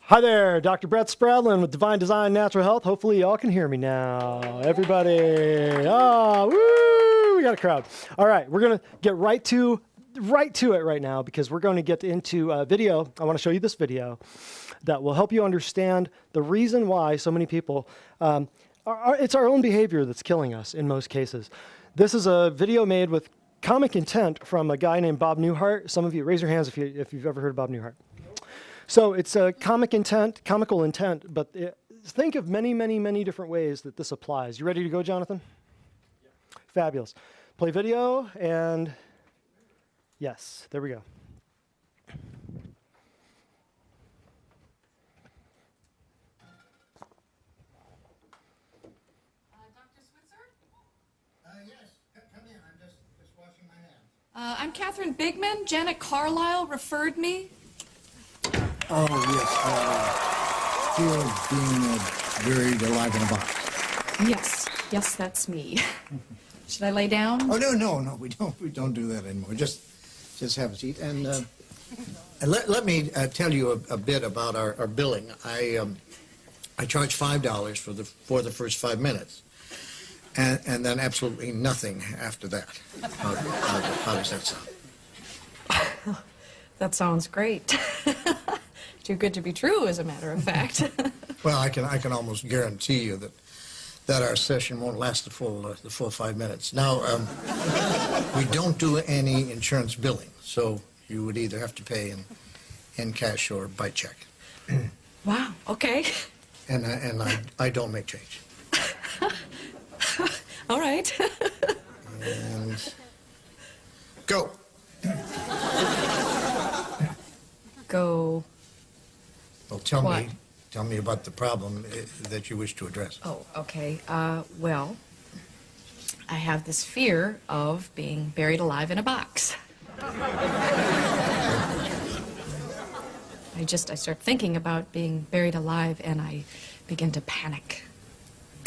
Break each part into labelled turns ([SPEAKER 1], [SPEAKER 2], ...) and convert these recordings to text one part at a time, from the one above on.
[SPEAKER 1] Hi there, Dr. Brett Spradlin with Divine Design Natural Health. Hopefully y'all can hear me now. Everybody, woo, we got a crowd. All right, we're gonna get right to it right now because we're going to get into a video. I want to show you this video that will help you understand the reason why so many people, it's our own behavior that's killing us in most cases. This is a video made with comic intent from a guy named Bob Newhart. Some of you, raise your hands if you've ever heard of Bob Newhart. So it's a comical intent, but think of many, many, many different ways that this applies. You ready to go, Jonathan? Yeah. Fabulous. Play video, and yes, there we go.
[SPEAKER 2] Dr. Switzer?
[SPEAKER 3] Yes, come in. I'm just washing my hands.
[SPEAKER 2] I'm Catherine Bigman. Janet Carlisle referred me.
[SPEAKER 3] Oh, yes. Fear of being buried alive in a box.
[SPEAKER 2] Yes, that's me. Should I lay down?
[SPEAKER 3] Oh, no. We don't do that anymore. Just have a seat. And let me tell you a bit about our billing. I charge $5 for the first 5 minutes, and then absolutely nothing after that. How does that sound?
[SPEAKER 2] That sounds great. Too good to be true, as a matter of fact.
[SPEAKER 3] Well, I can almost guarantee you that our session won't last the full 5 minutes. Now, we don't do any insurance billing, so you would either have to pay in cash or by check.
[SPEAKER 2] Wow, okay.
[SPEAKER 3] And I don't make change.
[SPEAKER 2] All right.
[SPEAKER 3] And go.
[SPEAKER 2] Go.
[SPEAKER 3] Well, tell
[SPEAKER 2] What?
[SPEAKER 3] me about the problem that you wish to address.
[SPEAKER 2] Oh, okay. Well, I have this fear of being buried alive in a box. I start thinking about being buried alive, and I begin to panic.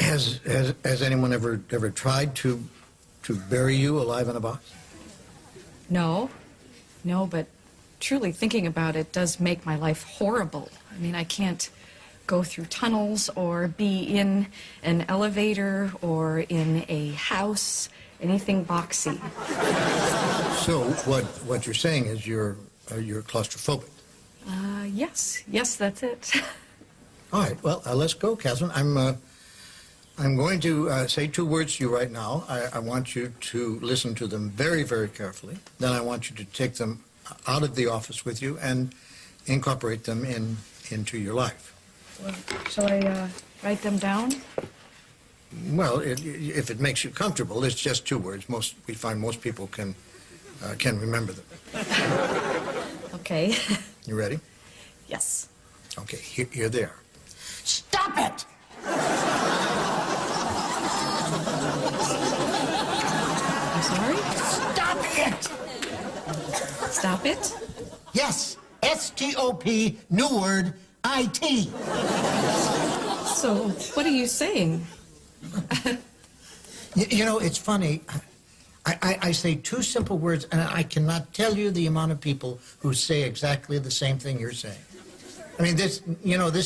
[SPEAKER 3] Has anyone ever tried to bury you alive in a box?
[SPEAKER 2] No, but truly thinking about it does make my life horrible. I mean, I can't go through tunnels or be in an elevator or in a house, anything boxy.
[SPEAKER 3] So what you're saying is you're claustrophobic.
[SPEAKER 2] Yes, that's it.
[SPEAKER 3] All right, well, let's go, Catherine. I'm going to say 2 words to you right now. I want you to listen to them very, very carefully. Then I want you to take them out of the office with you and incorporate them into your life.
[SPEAKER 2] Well, shall I write them down?
[SPEAKER 3] Well, if it makes you comfortable, it's just 2 words. We find most people can remember them.
[SPEAKER 2] Okay.
[SPEAKER 3] You ready?
[SPEAKER 2] Yes.
[SPEAKER 3] Okay, here they are. Stop it!
[SPEAKER 2] I'm sorry?
[SPEAKER 3] Stop it!
[SPEAKER 2] Stop it?
[SPEAKER 3] Yes, S-T-O-P, new word, I-T.
[SPEAKER 2] So, what are you saying?
[SPEAKER 3] You know, it's funny. I say 2 simple words, and I cannot tell you the amount of people who say exactly the same thing you're saying. I mean, this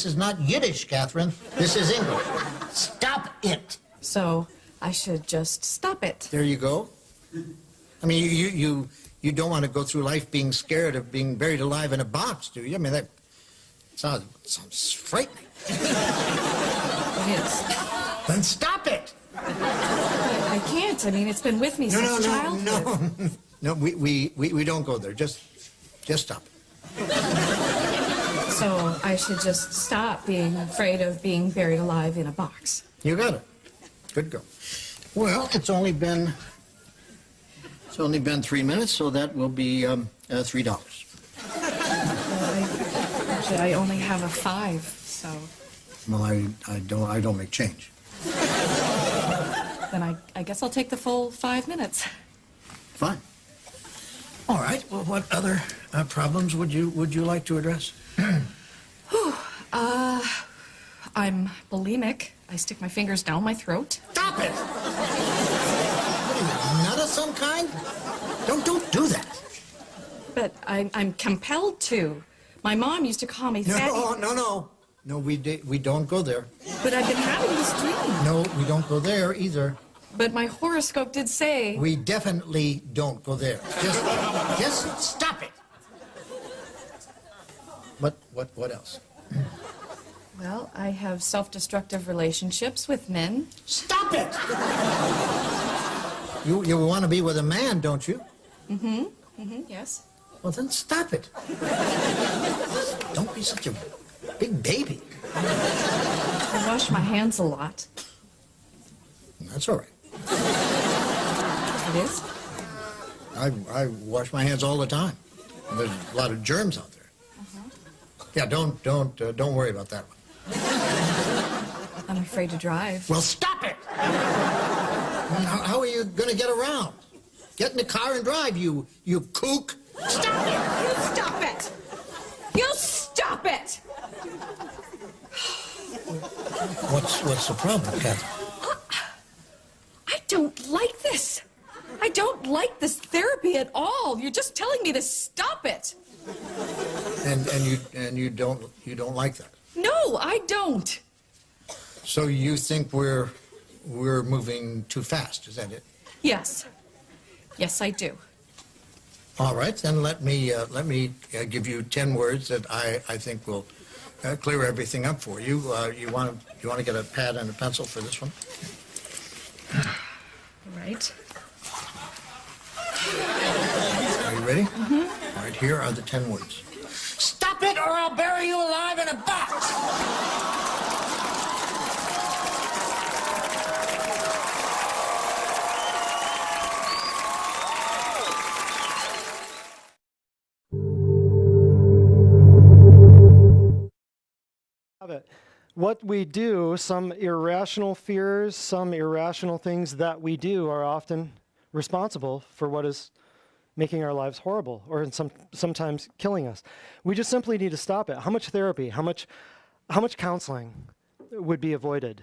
[SPEAKER 3] is not Yiddish, Catherine. This is English. Stop it.
[SPEAKER 2] So, I should just stop it.
[SPEAKER 3] There you go. I mean, you don't want to go through life being scared of being buried alive in a box, do you? I mean, that sounds frightening.
[SPEAKER 2] It is.
[SPEAKER 3] Then stop it.
[SPEAKER 2] I can't. I mean, it's been with me since childhood.
[SPEAKER 3] No, we don't go there. Just stop it.
[SPEAKER 2] So, I should just stop being afraid of being buried alive in a box.
[SPEAKER 3] You got it. Good go. Well, it's only been 3 minutes, so that will be $3.
[SPEAKER 2] Actually, I only have a 5, so
[SPEAKER 3] Well, I don't make change.
[SPEAKER 2] then I guess I'll take the full 5 minutes.
[SPEAKER 3] Fine. All right. Well, what other problems would you like to address?
[SPEAKER 2] I'm bulimic. I stick my fingers down my throat.
[SPEAKER 3] Stop it! What are you, nut of some kind? Don't do that.
[SPEAKER 2] But I'm compelled to. My mom used to call me
[SPEAKER 3] No,
[SPEAKER 2] fatty.
[SPEAKER 3] no. No, we don't go there.
[SPEAKER 2] But I've been having this dream.
[SPEAKER 3] No, we don't go there either.
[SPEAKER 2] But my horoscope did say...
[SPEAKER 3] We definitely don't go there. Just stop it. What else?
[SPEAKER 2] Well, I have self-destructive relationships with men.
[SPEAKER 3] Stop it! You want to be with a man, don't you?
[SPEAKER 2] Yes.
[SPEAKER 3] Well, then stop it. Don't be such a big baby.
[SPEAKER 2] I wash my hands a lot.
[SPEAKER 3] That's all right.
[SPEAKER 2] It is?
[SPEAKER 3] I wash my hands all the time. There's a lot of germs out there. Yeah, don't worry about that one.
[SPEAKER 2] I'm afraid to drive.
[SPEAKER 3] Well, stop it! How are you going to get around? Get in the car and drive, you kook. Stop it!
[SPEAKER 2] You stop it! You stop it!
[SPEAKER 3] What's the problem, Kathy?
[SPEAKER 2] I don't like this. I don't like this therapy at all. You're just telling me to stop it.
[SPEAKER 3] And you don't like that?
[SPEAKER 2] No, I don't.
[SPEAKER 3] So you think we're moving too fast? Is that it?
[SPEAKER 2] Yes. Yes, I do.
[SPEAKER 3] All right, then let me give you 10 words that I think will clear everything up for you. You want to get a pad and a pencil for this one?
[SPEAKER 2] Right.
[SPEAKER 3] Are you ready? Mm-hmm. All right, here are the 10 words. Stop it, or I'll bury you alive in a box!
[SPEAKER 1] What we do, some irrational fears, some irrational things that we do are often responsible for what is making our lives horrible or sometimes killing us. We just simply need to stop it. How much therapy, how much counseling would be avoided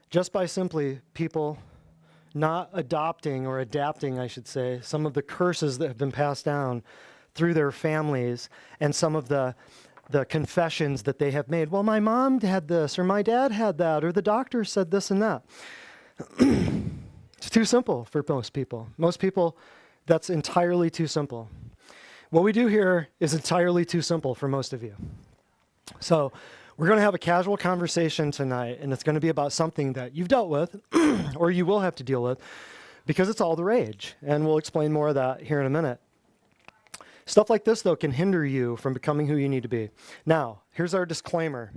[SPEAKER 1] just by simply people not adopting or adapting, I should say, some of the curses that have been passed down through their families and some of the confessions that they have made. Well, my mom had this, or my dad had that, or the doctor said this and that. It's too simple for most people. Most people, that's entirely too simple. What we do here is entirely too simple for most of you. So we're going to have a casual conversation tonight, and it's going to be about something that you've dealt with, or you will have to deal with, because it's all the rage. And we'll explain more of that here in a minute. Stuff like this, though, can hinder you from becoming who you need to be. Now, here's our disclaimer.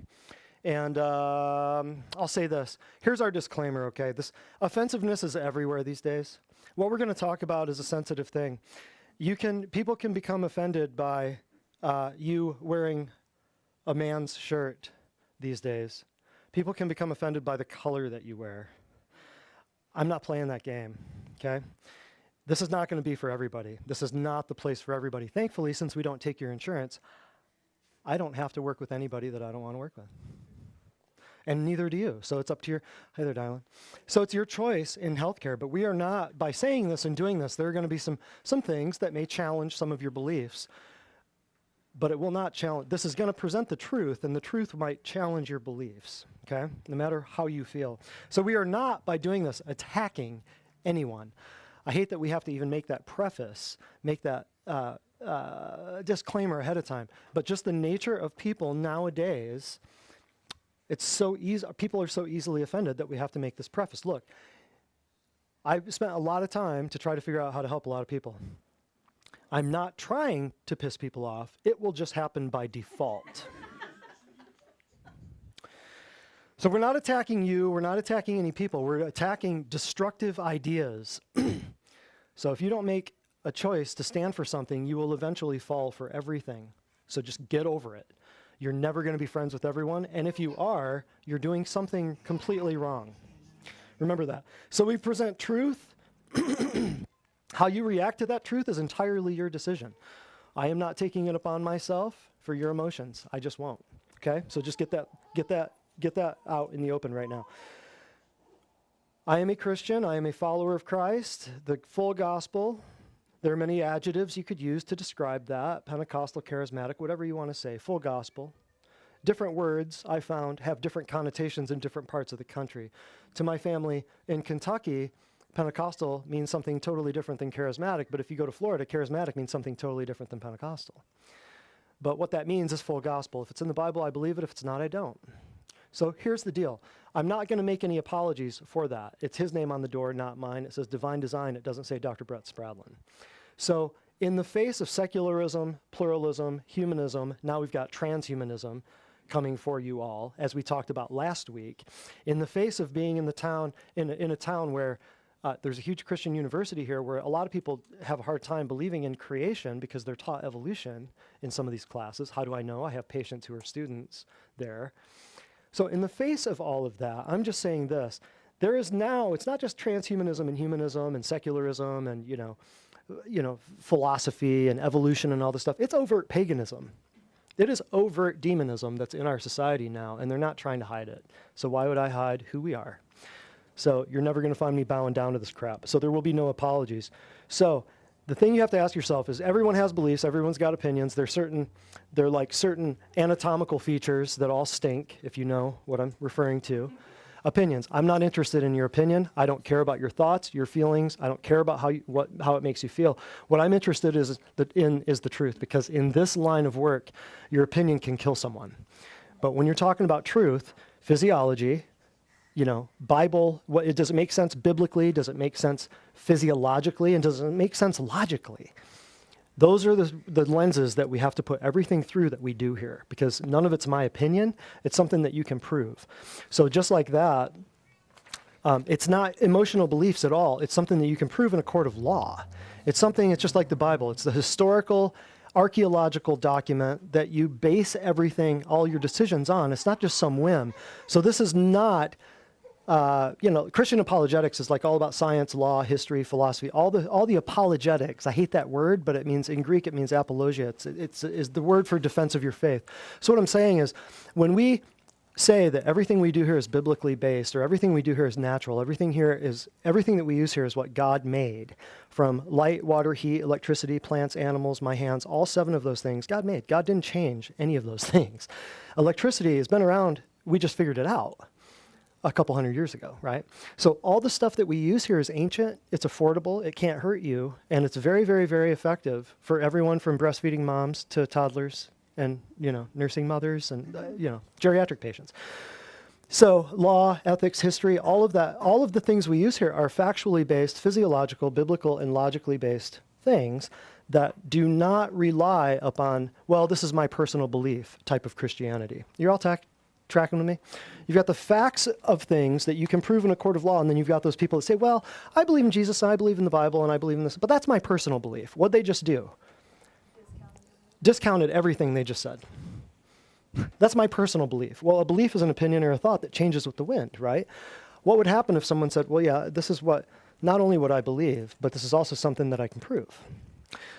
[SPEAKER 1] And I'll say this. Here's our disclaimer, okay? This offensiveness is everywhere these days. What we're going to talk about is a sensitive thing. People can become offended by you wearing a man's shirt these days. People can become offended by the color that you wear. I'm not playing that game, okay? This is not going to be for everybody. This is not the place for everybody. Thankfully, since we don't take your insurance, I don't have to work with anybody that I don't want to work with. And neither do you. So it's up to your, hi there, Dylan. So it's your choice in healthcare, but we are not, by saying this and doing this, there are going to be some things that may challenge some of your beliefs, but it will not challenge, this is going to present the truth, and the truth might challenge your beliefs, okay? No matter how you feel. So we are not, by doing this, attacking anyone. I hate that we have to even make that preface, make that disclaimer ahead of time. But just the nature of people nowadays, it's so easy. People are so easily offended that we have to make this preface. Look, I've spent a lot of time to try to figure out how to help a lot of people. I'm not trying to piss people off. It will just happen by default. So we're not attacking you. We're not attacking any people. We're attacking destructive ideas. So if you don't make a choice to stand for something, you will eventually fall for everything. So just get over it. You're never going to be friends with everyone. And if you are, you're doing something completely wrong. Remember that. So we present truth. How you react to that truth is entirely your decision. I am not taking it upon myself for your emotions. I just won't. Okay? So just get that out in the open right now. I am a Christian. I am a follower of Christ, the full gospel, There are many adjectives you could use to describe that: Pentecostal, charismatic, whatever you want to say, full gospel. Different words, I found, have different connotations in different parts of the country. To my family in Kentucky, Pentecostal means something totally different than charismatic, but if you go to Florida, charismatic means something totally different than Pentecostal. But what that means is full gospel. If it's in the Bible, I believe it. If it's not, I don't. So here's the deal. I'm not going to make any apologies for that. It's his name on the door, not mine. It says Divine Design. It doesn't say Dr. Brett Spradlin. So in the face of secularism, pluralism, humanism, now we've got transhumanism coming for you all, as we talked about last week. In the face of being in the town, in a town where there's a huge Christian university here where a lot of people have a hard time believing in creation because they're taught evolution in some of these classes. How do I know? I have patients who are students there. So in the face of all of that, I'm just saying this. There is now, it's not just transhumanism and humanism and secularism and, philosophy and evolution and all this stuff. It's overt paganism. It is overt demonism that's in our society now, and they're not trying to hide it. So why would I hide who we are? So you're never going to find me bowing down to this crap. So there will be no apologies. So the thing you have to ask yourself is everyone has beliefs. Everyone's got opinions. They're like certain anatomical features that all stink, if you know what I'm referring to. Opinions. I'm not interested in your opinion. I don't care about your thoughts, your feelings. I don't care about how it makes you feel. What I'm interested is the truth, because in this line of work, your opinion can kill someone. But when you're talking about truth, physiology, Bible, does it make sense biblically? Does it make sense physiologically? And does it make sense logically? Those are the lenses that we have to put everything through that we do here, because none of it's my opinion. It's something that you can prove. So just like that, it's not emotional beliefs at all. It's something that you can prove in a court of law. It's just like the Bible. It's the historical, archaeological document that you base everything, all your decisions on. It's not just some whim. So this is not... Christian apologetics is like all about science, law, history, philosophy, all the apologetics. I hate that word, but in Greek, it means apologia. It's the word for defense of your faith. So what I'm saying is, when we say that everything we do here is biblically based, or everything we do here is natural, everything that we use here is what God made, from light, water, heat, electricity, plants, animals, my hands, all 7 of those things God made. God didn't change any of those things. Electricity has been around. We just figured it out a couple hundred years ago, right? So all the stuff that we use here is ancient, it's affordable, it can't hurt you, and it's very, very, very effective for everyone from breastfeeding moms to toddlers and, nursing mothers and, geriatric patients. So law, ethics, history, all of the things we use here are factually based, physiological, biblical, and logically based things that do not rely upon, well, this is my personal belief type of Christianity. You're all tracking with me? You've got the facts of things that you can prove in a court of law, and then you've got those people that say, well, I believe in Jesus, and I believe in the Bible, and I believe in this, but that's my personal belief. What'd they just do? Discounted everything they just said. That's my personal belief. Well, a belief is an opinion or a thought that changes with the wind, right? What would happen if someone said, well, yeah, this is not only what I believe, but this is also something that I can prove?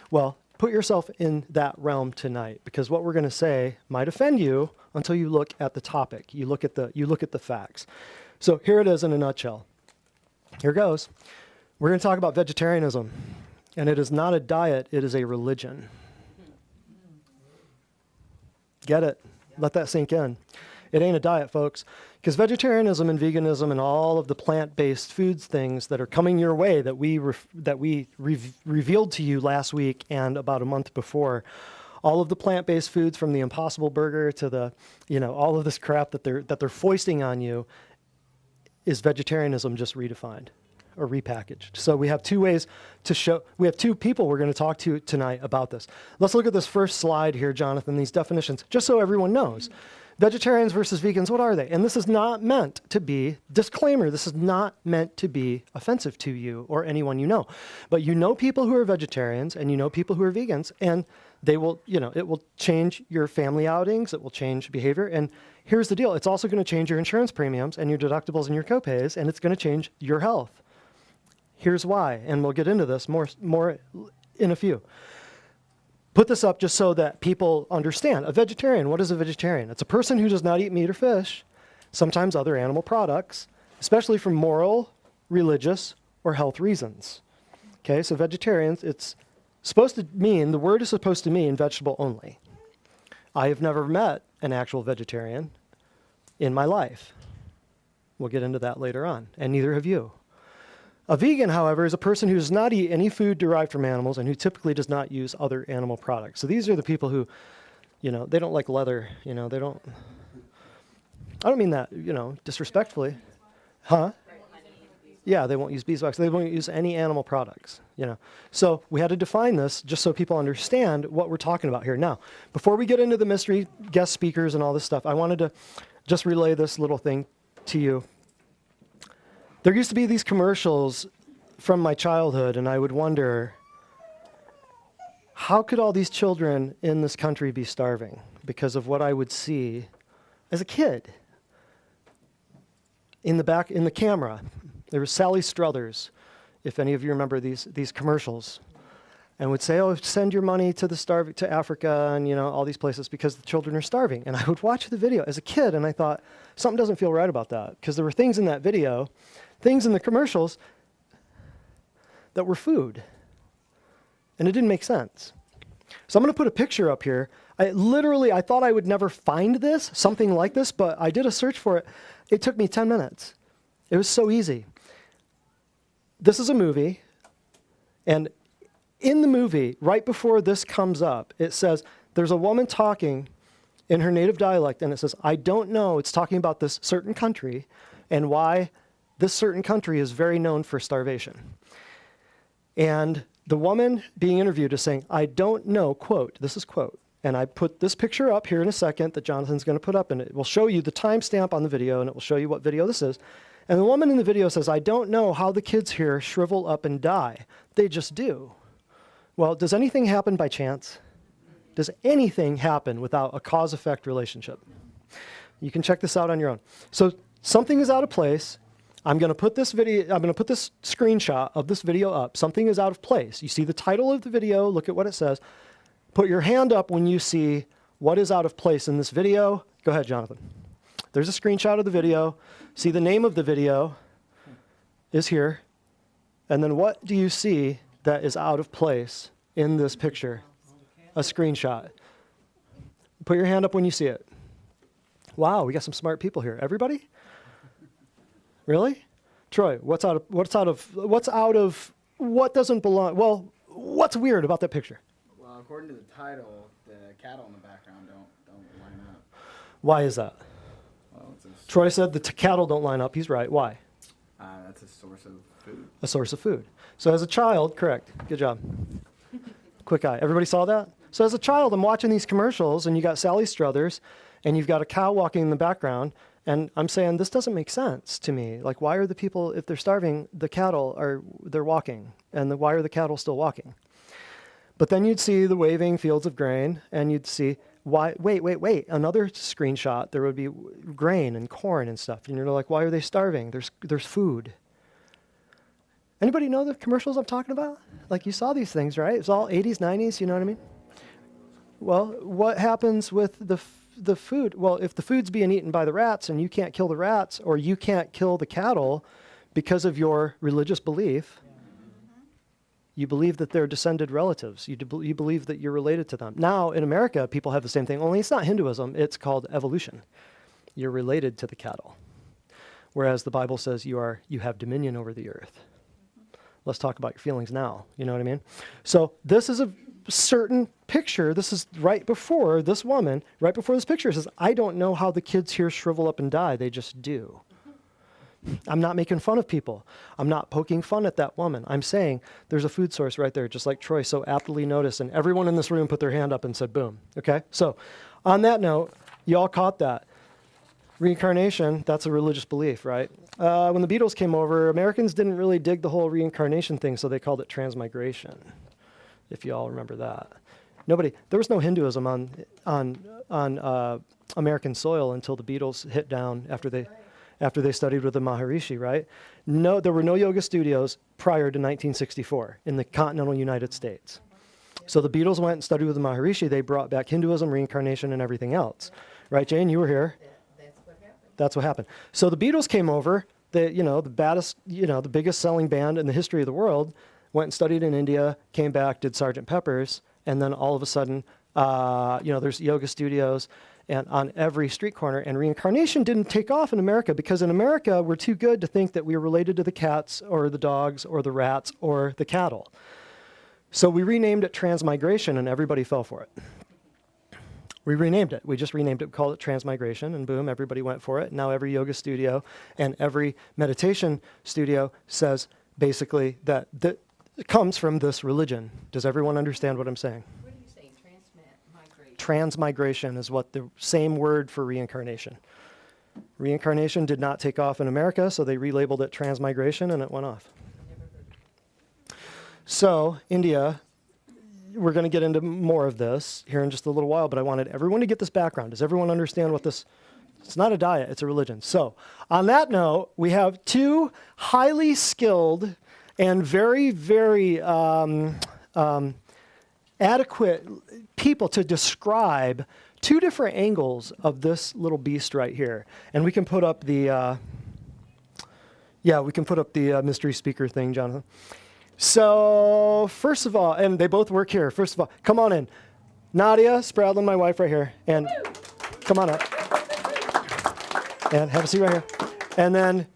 [SPEAKER 1] Well, put yourself in that realm tonight, because what we're going to say might offend you until you look at the topic. You look at the facts. So here it is in a nutshell. Here goes. We're going to talk about vegetarianism, and it is not a diet, it is a religion. Get it? Let that sink in. It ain't a diet, folks, because vegetarianism and veganism and all of the plant-based foods things that are coming your way that we revealed to you last week and about a month before, all of the plant-based foods from the Impossible Burger to the, all of this crap that they're foisting on you is vegetarianism just redefined or repackaged. So we have 2 ways to show, we have 2 people we're going to talk to tonight about this. Let's look at this first slide here, Jonathan, these definitions, just so everyone knows. Vegetarians versus vegans, what are they? And this is not meant to be, disclaimer, this is not meant to be offensive to you or anyone you know. But you know people who are vegetarians and you know people who are vegans, and they will, it will change your family outings, it will change behavior. And here's the deal, it's also going to change your insurance premiums and your deductibles and your copays, and it's going to change your health. Here's why, and we'll get into this more in a few. Put this up just so that people understand. A vegetarian, what is a vegetarian? It's a person who does not eat meat or fish, sometimes other animal products, especially for moral, religious, or health reasons. Okay, so vegetarians, it's The word is supposed to mean vegetable only. I have never met an actual vegetarian in my life. We'll get into that later on, and neither have you. A vegan, however, is a person who does not eat any food derived from animals and who typically does not use other animal products. So these are the people who, they don't like leather, I don't mean that, disrespectfully. Huh? Yeah, they won't use beeswax. They won't use any animal products, So we had to define this just so people understand what we're talking about here. Now, before we get into the mystery guest speakers and all this stuff, I wanted to just relay this little thing to you. There used to be these commercials from my childhood, and I would wonder, how could all these children in this country be starving because of what I would see as a kid? In the camera, there was Sally Struthers, if any of you remember these commercials, and would say, "Oh, send your money to Africa and all these places because the children are starving." And I would watch the video as a kid, and I thought something doesn't feel right about that because there were things in that video, things in the commercials that were food, and it didn't make sense. So I'm going to put a picture up here. I thought I would never find something like this, but I did a search for it. It took me 10 minutes. It was so easy. This is a movie, and in the movie, right before this comes up, it says, there's a woman talking in her native dialect, and it says, "I don't know," it's talking about this certain country, and why this certain country is very known for starvation. And the woman being interviewed is saying, "I don't know," quote, this is quote, and I put this picture up here in a second that Jonathan's going to put up, and it will show you the timestamp on the video, and it will show you what video this is. And the woman in the video says, "I don't know how the kids here shrivel up and die. They just do." Well, does anything happen by chance? Does anything happen without a cause-effect relationship? You can check this out on your own. So something is out of place. I'm going to put this screenshot of this video up. Something is out of place. You see the title of the video. Look at what it says. Put your hand up when you see what is out of place in this video. Go ahead, Jonathan. There's a screenshot of the video. See, the name of the video is here. And then what do you see that is out of place in this picture? A screenshot. Put your hand up when you see it. Wow, we got some smart people here. Everybody? Really? Troy, what doesn't belong? Well, what's weird about that picture?
[SPEAKER 4] Well, according to the title, the cattle in the background don't line up.
[SPEAKER 1] Why is that?
[SPEAKER 4] Well,
[SPEAKER 1] Troy said the cattle don't line up. He's right. Why?
[SPEAKER 4] That's a source of food.
[SPEAKER 1] A source of food. So as a child, correct. Good job. Quick eye. Everybody saw that? So as a child, I'm watching these commercials, and you got Sally Struthers, and you've got a cow walking in the background, and I'm saying, this doesn't make sense to me. Like, why are the people, if they're starving, they're walking, and why are the cattle still walking? But then you'd see the waving fields of grain, and you'd see, wait, another screenshot, there would be grain and corn and stuff, and you're like, why are they starving? There's food. Anybody know the commercials I'm talking about? Like, you saw these things, right? It's all 80s, 90s, you know what I mean? Well, what happens with the food? Well, if the food's being eaten by the rats and you can't kill the rats, or you can't kill the cattle because of your religious belief, you believe that they're descended relatives. You believe that you're related to them. Now, in America, people have the same thing, only it's not Hinduism, it's called evolution. You're related to the cattle. Whereas the Bible says you have dominion over the earth. Let's talk about your feelings now. You know what I mean? So this is a certain picture. This is right before this woman, right before this picture, says, "I don't know how the kids here shrivel up and die. They just do." I'm not making fun of people. I'm not poking fun at that woman. I'm saying there's a food source right there, just like Troy so aptly noticed. And everyone in this room put their hand up and said, boom. Okay? So on that note, you all caught that. Reincarnation, that's a religious belief, right? When the Beatles came over, Americans didn't really dig the whole reincarnation thing, so they called it transmigration, if you all remember that. There was no Hinduism on American soil until the Beatles hit down after they studied with the Maharishi, right? No, there were no yoga studios prior to 1964 in the continental United States. So the Beatles went and studied with the Maharishi. They brought back Hinduism, reincarnation, and everything else. Right, Jane? You were here. That's what happened. So the Beatles came over, the biggest selling band in the history of the world, went and studied in India, came back, did Sergeant Pepper's, and then all of a sudden, there's yoga studios and on every street corner, and reincarnation didn't take off in America because in America, we're too good to think that we are related to the cats or the dogs or the rats or the cattle. So we renamed it transmigration, and everybody fell for it. We renamed it. We just renamed it, called it transmigration, and boom, everybody went for it. Now every yoga studio and every meditation studio says basically that it comes from this religion. Does everyone understand what I'm saying?
[SPEAKER 5] What are you saying? Transmigration.
[SPEAKER 1] Transmigration is what the same word for reincarnation. Reincarnation did not take off in America, so they relabeled it transmigration, and it went off. So, India, we're going to get into more of this here in just a little while, but I wanted everyone to get this background. Does everyone understand what this, it's not a diet, it's a religion. So, on that note, we have two highly skilled and very, very adequate people to describe two different angles of this little beast right here. And we can put up the, mystery speaker thing, Jonathan. So, first of all, and they both work here. First of all, come on in. Nadia Spradlin, my wife, right here. And come on up. And have a seat right here. And then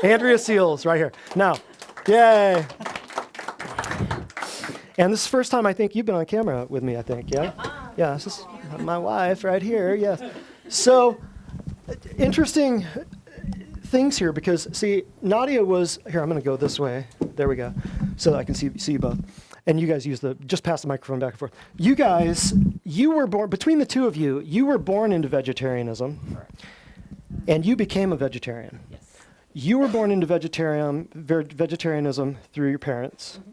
[SPEAKER 1] Andrea Seals, right here. Now, yay. And this is the first time I think you've been on camera with me, I think, yeah? Yeah, this is my wife right here, yes. So, interesting things here because, see, Nadia was, here, I'm going to go this way. There we go. So that I can see you both. And you guys just pass the microphone back and forth. You guys, you were born, between the two of you, you were born into vegetarianism.
[SPEAKER 4] Correct.
[SPEAKER 1] And you became a vegetarian.
[SPEAKER 5] Yes.
[SPEAKER 1] You were born into vegetarianism through your parents.
[SPEAKER 5] Mm-hmm.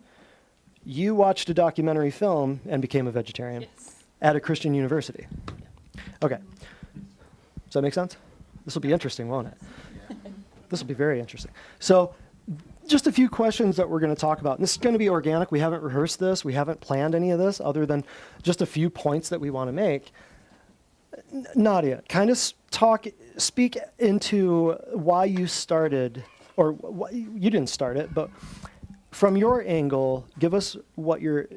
[SPEAKER 1] You watched a documentary film and became a vegetarian at a Christian university. Okay. Does that make sense? This will be interesting, won't it? This will be very interesting. So just a few questions that we're going to talk about. And this is going to be organic. We haven't rehearsed this. We haven't planned any of this other than just a few points that we want to make. Nadia, kind of speak into why you started, or you didn't start it, but from your angle, give us what your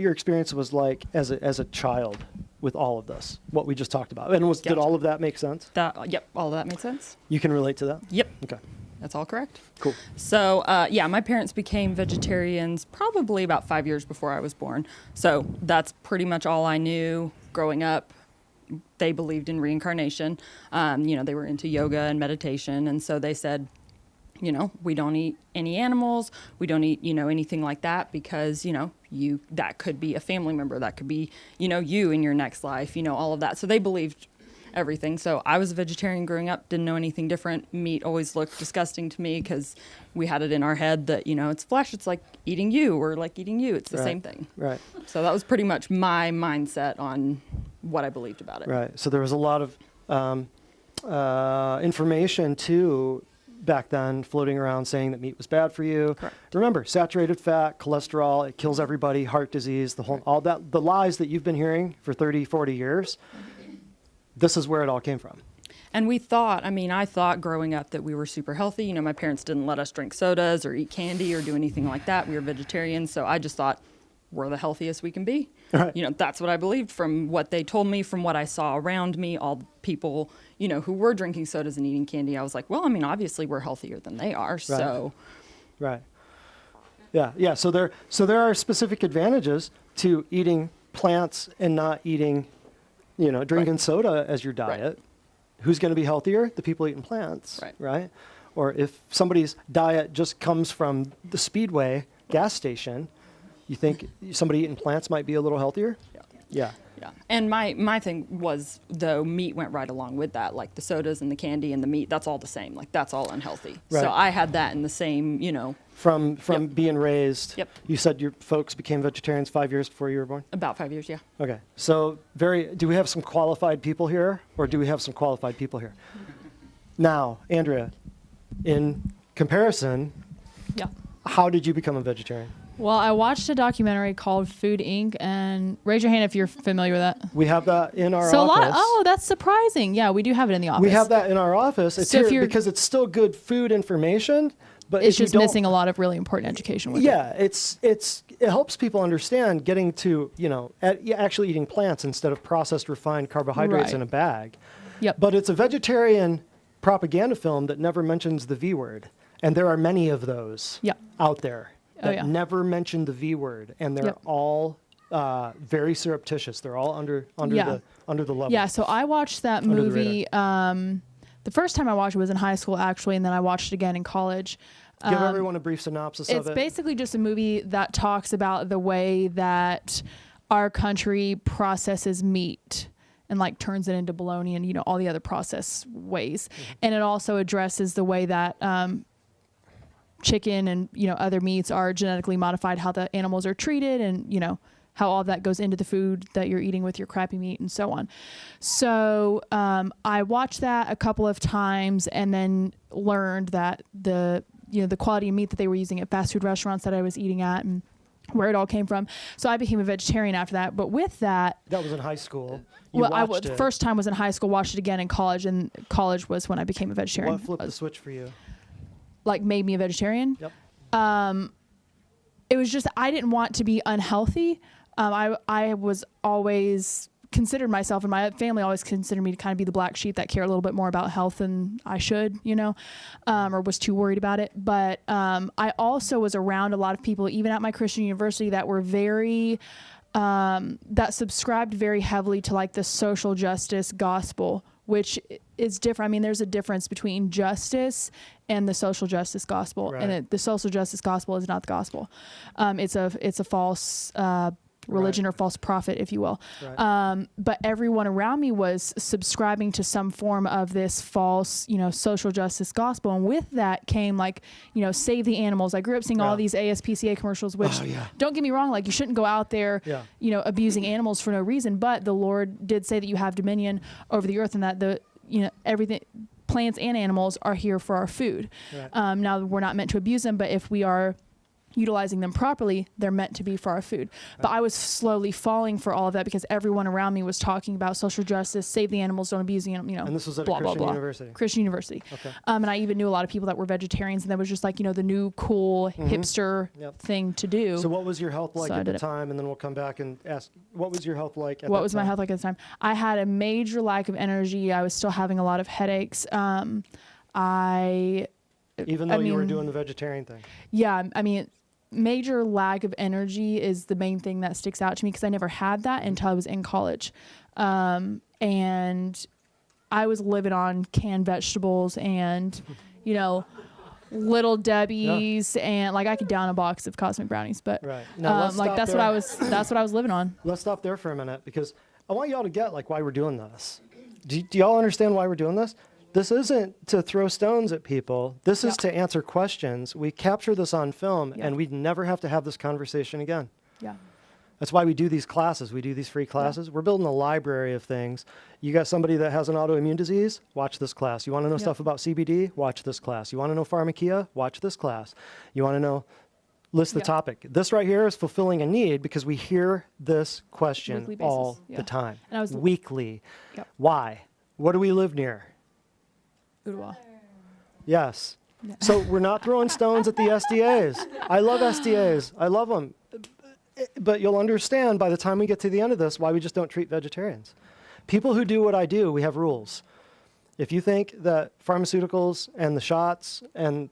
[SPEAKER 1] experience was like as a child with all of this, what we just talked about. And did all of that make sense?
[SPEAKER 6] Yep, all of that makes sense.
[SPEAKER 1] You can relate to that?
[SPEAKER 6] Yep.
[SPEAKER 1] Okay.
[SPEAKER 6] That's all correct.
[SPEAKER 1] Cool.
[SPEAKER 6] So, my parents became vegetarians probably about 5 years before I was born. So that's pretty much all I knew growing up. They believed in reincarnation. They were into yoga and meditation. And so they said, we don't eat any animals. We don't eat, anything like that because, that could be a family member. That could be, you in your next life, all of that. So they believed everything. So I was a vegetarian growing up, didn't know anything different. Meat always looked disgusting to me because we had it in our head that, it's flesh. It's like eating you or like eating you. It's the same thing.
[SPEAKER 1] Right.
[SPEAKER 6] So that was pretty much my mindset on what I believed about it.
[SPEAKER 1] Right. So there was a lot of information too back then floating around saying that meat was bad for you.
[SPEAKER 6] Correct.
[SPEAKER 1] Remember, saturated fat, cholesterol, it kills everybody, heart disease, the lies that you've been hearing for 30, 40 years. This is where it all came from.
[SPEAKER 6] And I thought growing up that we were super healthy. My parents didn't let us drink sodas or eat candy or do anything like that. We were vegetarians. So I just thought we're the healthiest we can be.
[SPEAKER 1] Right.
[SPEAKER 6] That's what I believed from what they told me, from what I saw around me, all the people, who were drinking sodas and eating candy. I was like, well, obviously we're healthier than they are. So.
[SPEAKER 1] Right. Yeah. So there are specific advantages to eating plants and not eating, drinking soda as your diet.
[SPEAKER 6] Right.
[SPEAKER 1] Who's going to be healthier? The people eating plants, right? Or if somebody's diet just comes from the Speedway gas station, you think somebody eating plants might be a little healthier? Yeah.
[SPEAKER 6] Yeah. And my thing was, though, meat went right along with that. Like the sodas and the candy and the meat, that's all the same. Like that's all unhealthy.
[SPEAKER 1] Right.
[SPEAKER 6] So I had that in the same,
[SPEAKER 1] From being raised.
[SPEAKER 6] Yep.
[SPEAKER 1] You said your folks became vegetarians 5 years before you were born?
[SPEAKER 6] About 5 years, yeah.
[SPEAKER 1] Okay. So do we have some qualified people here, or do we have some qualified people here? Now, Andrea, in comparison,
[SPEAKER 7] Yeah.
[SPEAKER 1] how did you become a vegetarian?
[SPEAKER 7] Well, I watched a documentary called Food Inc. and raise your hand if you're familiar with that.
[SPEAKER 1] We have that in our
[SPEAKER 7] So
[SPEAKER 1] office.
[SPEAKER 7] that's surprising. Yeah, we do have it in the office.
[SPEAKER 1] We have that in our office. It's
[SPEAKER 7] So if
[SPEAKER 1] here
[SPEAKER 7] you're-
[SPEAKER 1] because it's still good food information, But
[SPEAKER 7] it's
[SPEAKER 1] if you
[SPEAKER 7] just
[SPEAKER 1] don't-
[SPEAKER 7] missing a lot of really important education with it.
[SPEAKER 1] Yeah, it helps people understand getting to, actually eating plants instead of processed refined carbohydrates
[SPEAKER 7] Right.
[SPEAKER 1] in a bag.
[SPEAKER 7] Yep.
[SPEAKER 1] But it's a vegetarian propaganda film that never mentions the V word. And there are many of those
[SPEAKER 7] Yeah.
[SPEAKER 1] out there
[SPEAKER 7] Oh,
[SPEAKER 1] that
[SPEAKER 7] yeah.
[SPEAKER 1] never mention the V word, and they're
[SPEAKER 7] Yep.
[SPEAKER 1] all very surreptitious. They're all under
[SPEAKER 7] Yeah.
[SPEAKER 1] the level.
[SPEAKER 7] Yeah, so I watched that
[SPEAKER 1] Under the
[SPEAKER 7] movie. The first time I watched it was in high school, actually, and then I watched it again in college.
[SPEAKER 1] Give everyone a brief synopsis of
[SPEAKER 7] It's
[SPEAKER 1] it.
[SPEAKER 7] basically just a movie that talks about the way that our country processes meat and like turns it into bologna and all the other process ways. And it also addresses the way that chicken and other meats are genetically modified, how the animals are treated, and how all that goes into the food that you're eating with your crappy meat and so on. So I watched that a couple of times and then learned that the quality of meat that they were using at fast food restaurants that I was eating at and where it all came from. So I became a vegetarian after that. But with that,
[SPEAKER 1] That was in high school.
[SPEAKER 7] the first time was in high school, watched it again in college, and college was when I became a vegetarian.
[SPEAKER 1] What flipped the switch for you?
[SPEAKER 7] Like made me a vegetarian.
[SPEAKER 1] Yep.
[SPEAKER 7] It was just, I didn't want to be unhealthy. I was always considered myself, and my family always considered me to kind of be the black sheep that care a little bit more about health than I should, or was too worried about it. But I also was around a lot of people, even at my Christian university, that were very, that subscribed very heavily to like the social justice gospel, which is different. I mean, there's a difference between justice and the social justice gospel,
[SPEAKER 1] Right.
[SPEAKER 7] and the social justice gospel is not the gospel. It's a false religion,
[SPEAKER 1] Right.
[SPEAKER 7] or false prophet, if you will.
[SPEAKER 1] Right.
[SPEAKER 7] But everyone around me was subscribing to some form of this false, social justice gospel. And with that came save the animals. I grew up seeing all
[SPEAKER 1] Yeah.
[SPEAKER 7] these ASPCA commercials, which
[SPEAKER 1] Oh, yeah.
[SPEAKER 7] don't get me wrong, like you shouldn't go out there,
[SPEAKER 1] Yeah.
[SPEAKER 7] abusing animals for no reason. But the Lord did say that you have dominion over the earth, and that everything, plants and animals, are here for our food.
[SPEAKER 1] Right.
[SPEAKER 7] Now we're not meant to abuse them, but if we are utilizing them properly, they're meant to be for our food. But I was slowly falling for all of that because everyone around me was talking about social justice, save the animals, don't abuse the animals,
[SPEAKER 1] And this was at a
[SPEAKER 7] blah, blah,
[SPEAKER 1] Christian
[SPEAKER 7] blah.
[SPEAKER 1] university?
[SPEAKER 7] Christian university.
[SPEAKER 1] Okay.
[SPEAKER 7] And I even knew a lot of people that were vegetarians, and that was just like, the new cool hipster
[SPEAKER 1] Yep.
[SPEAKER 7] thing to do.
[SPEAKER 1] So what was your health like
[SPEAKER 7] So I
[SPEAKER 1] at the
[SPEAKER 7] did it.
[SPEAKER 1] time? And then we'll come back and ask, what was your health like at
[SPEAKER 7] What
[SPEAKER 1] that
[SPEAKER 7] was my
[SPEAKER 1] time?
[SPEAKER 7] health like at the time? I had a major lack of energy. I was still having a lot of headaches.
[SPEAKER 1] Even though you were doing the vegetarian thing?
[SPEAKER 7] Yeah, I mean, major lack of energy is the main thing that sticks out to me because I never had that until I was in college. And I was living on canned vegetables and, Little Debbie's, and like I could down a box of cosmic brownies, but
[SPEAKER 1] Right. Now, let's stop
[SPEAKER 7] that's
[SPEAKER 1] there.
[SPEAKER 7] what I was living on.
[SPEAKER 1] Let's stop there for a minute because I want y'all to get why we're doing this. Do y'all understand why we're doing this? This isn't to throw stones at people. This is
[SPEAKER 7] Yeah.
[SPEAKER 1] to answer questions. We capture this on film,
[SPEAKER 7] Yeah.
[SPEAKER 1] and we'd never have to have this conversation again.
[SPEAKER 7] Yeah.
[SPEAKER 1] That's why we do these classes. We do these free classes. We're building a library of things. You got somebody that has an autoimmune disease? Watch this class. You want to know stuff about CBD? Watch this class. You want to know pharmakia? Watch this class. You want to know, list the
[SPEAKER 7] Yeah.
[SPEAKER 1] topic. This right here is fulfilling a need because we hear this question
[SPEAKER 7] Weekly basis,
[SPEAKER 1] all
[SPEAKER 7] yeah.
[SPEAKER 1] the time.
[SPEAKER 7] And I was-
[SPEAKER 1] Weekly.
[SPEAKER 7] Yep.
[SPEAKER 1] Why? What do we live near?
[SPEAKER 7] Ottawa.
[SPEAKER 1] Yes. So we're not throwing stones at the SDAs. I love SDAs. I love them. But you'll understand by the time we get to the end of this why we just don't treat vegetarians. People who do what I do, we have rules. If you think that pharmaceuticals and the shots and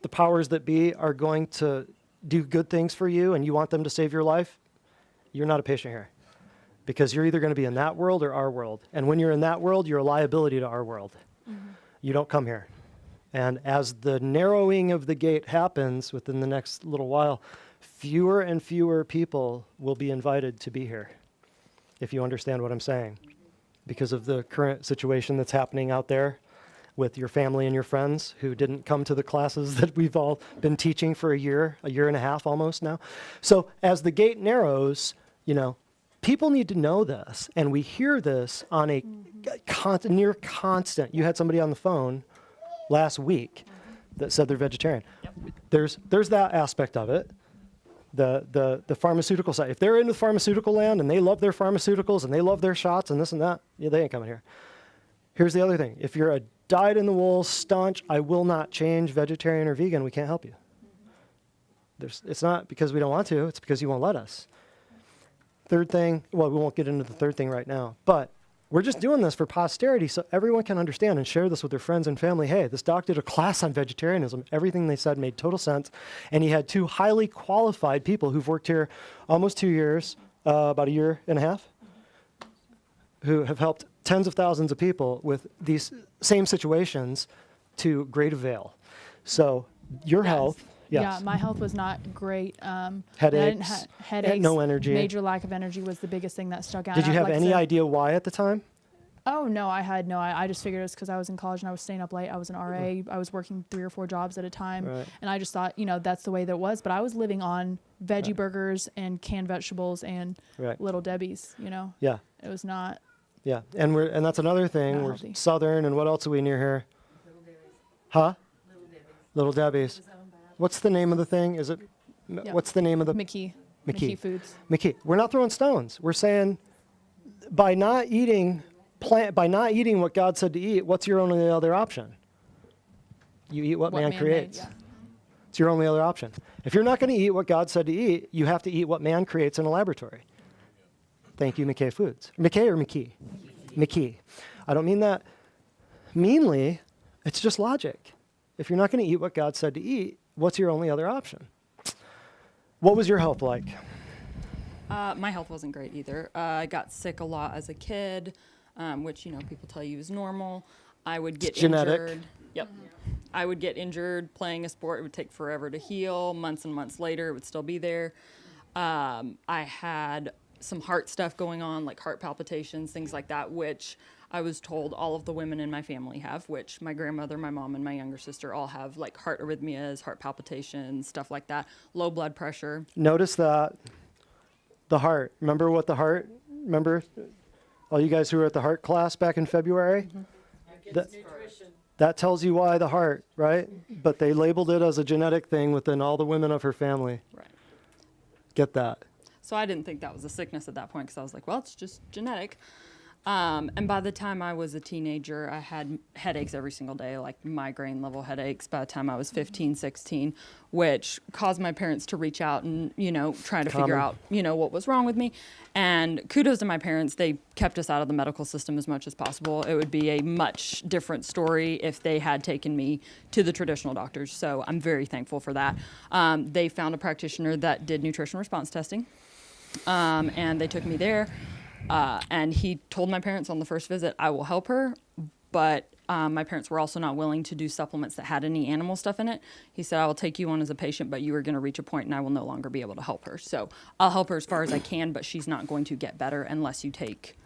[SPEAKER 1] the powers that be are going to do good things for you and you want them to save your life, you're not a patient here. Because you're either going to be in that world or our world. And when you're in that world, you're a liability to our world. You don't come here. And as the narrowing of the gate happens within the next little while, fewer and fewer people will be invited to be here, if you understand what I'm saying, because of the current situation that's happening out there with your family and your friends who didn't come to the classes that we've all been teaching for a year and a half almost now. So as the gate narrows, people need to know this, and we hear this on a near constant. You had somebody on the phone last week that said they're vegetarian. There's that aspect of it. The pharmaceutical side. If they're into pharmaceutical land and they love their pharmaceuticals and they love their shots and this and that, they ain't coming here. Here's the other thing. If you're a dyed-in-the-wool, staunch, I will not change, vegetarian or vegan, we can't help you. It's not because we don't want to, it's because you won't let us. Third thing, well, we won't get into the third thing right now, but we're just doing this for posterity so everyone can understand and share this with their friends and family. Hey, this doc did a class on vegetarianism. Everything they said made total sense. And he had two highly qualified people who've worked here almost 2 years, about a year and a half, who have helped tens of thousands of people with these same situations to great avail. So your health, yes.
[SPEAKER 7] Yeah, my health was not great.
[SPEAKER 1] Headaches,
[SPEAKER 7] headaches,
[SPEAKER 1] no energy.
[SPEAKER 7] Major lack of energy was the biggest thing that stuck out.
[SPEAKER 1] Did you have
[SPEAKER 7] Like I
[SPEAKER 1] any
[SPEAKER 7] said-
[SPEAKER 1] idea why at the time?
[SPEAKER 7] Oh, no, I just figured it was because I was in college and I was staying up late. I was an RA. I was working 3 or 4 jobs at a time.
[SPEAKER 1] Right.
[SPEAKER 7] And I just thought, that's the way that it was. But I was living on veggie burgers and canned vegetables and
[SPEAKER 1] Right.
[SPEAKER 7] Little Debbie's,
[SPEAKER 1] Yeah.
[SPEAKER 7] It was not.
[SPEAKER 1] Yeah, and that's another thing.
[SPEAKER 7] Not
[SPEAKER 1] We're
[SPEAKER 7] healthy.
[SPEAKER 1] Southern, and what else are we near here? Huh? Little Debbie's. What's the name of the thing? Is it? What's the name of the?
[SPEAKER 7] McKee Foods.
[SPEAKER 1] McKee. We're not throwing stones. We're saying by not eating what God said to eat, what's your only other option? You eat what man
[SPEAKER 7] made,
[SPEAKER 1] creates.
[SPEAKER 7] yeah.
[SPEAKER 1] It's your only other option. If you're not going to eat what God said to eat, you have to eat what man creates in a laboratory. Thank you, McKay Foods. McKay or McKee? McKee. I don't mean that meanly. It's just logic. If you're not going to eat what God said to eat, what's your only other option? What was your health like?
[SPEAKER 6] My health wasn't great either. I got sick a lot as a kid, which, people tell you is normal. I would get
[SPEAKER 1] Genetic.
[SPEAKER 6] injured. Yep. I would get injured playing a sport. It would take forever to heal. Months and months later, it would still be there. I had some heart stuff going on, like heart palpitations, things like that, which I was told all of the women in my family have, which my grandmother, my mom, and my younger sister all have, like heart arrhythmias, heart palpitations, stuff like that, low blood pressure.
[SPEAKER 1] Notice that the heart. Remember all you guys who were at the heart class back in February? That tells you why the heart, right? But they labeled it as a genetic thing within all the women of her family.
[SPEAKER 6] Right.
[SPEAKER 1] Get that.
[SPEAKER 6] So I didn't think that was a sickness at that point because I was like, well, it's just genetic. And by the time I was a teenager, I had headaches every single day, like migraine level headaches by the time I was 15, 16, which caused my parents to reach out and, try to figure out, what was wrong with me. And kudos to my parents. They kept us out of the medical system as much as possible. It would be a much different story if they had taken me to the traditional doctors. So I'm very thankful for that. They found a practitioner that did nutrition response testing. And they took me there. And he told my parents on the first visit, I will help her, but my parents were also not willing to do supplements that had any animal stuff in it. He said, I will take you on as a patient, but you are going to reach a point and I will no longer be able to help her. So I'll help her as far as I can, but she's not going to get better unless you take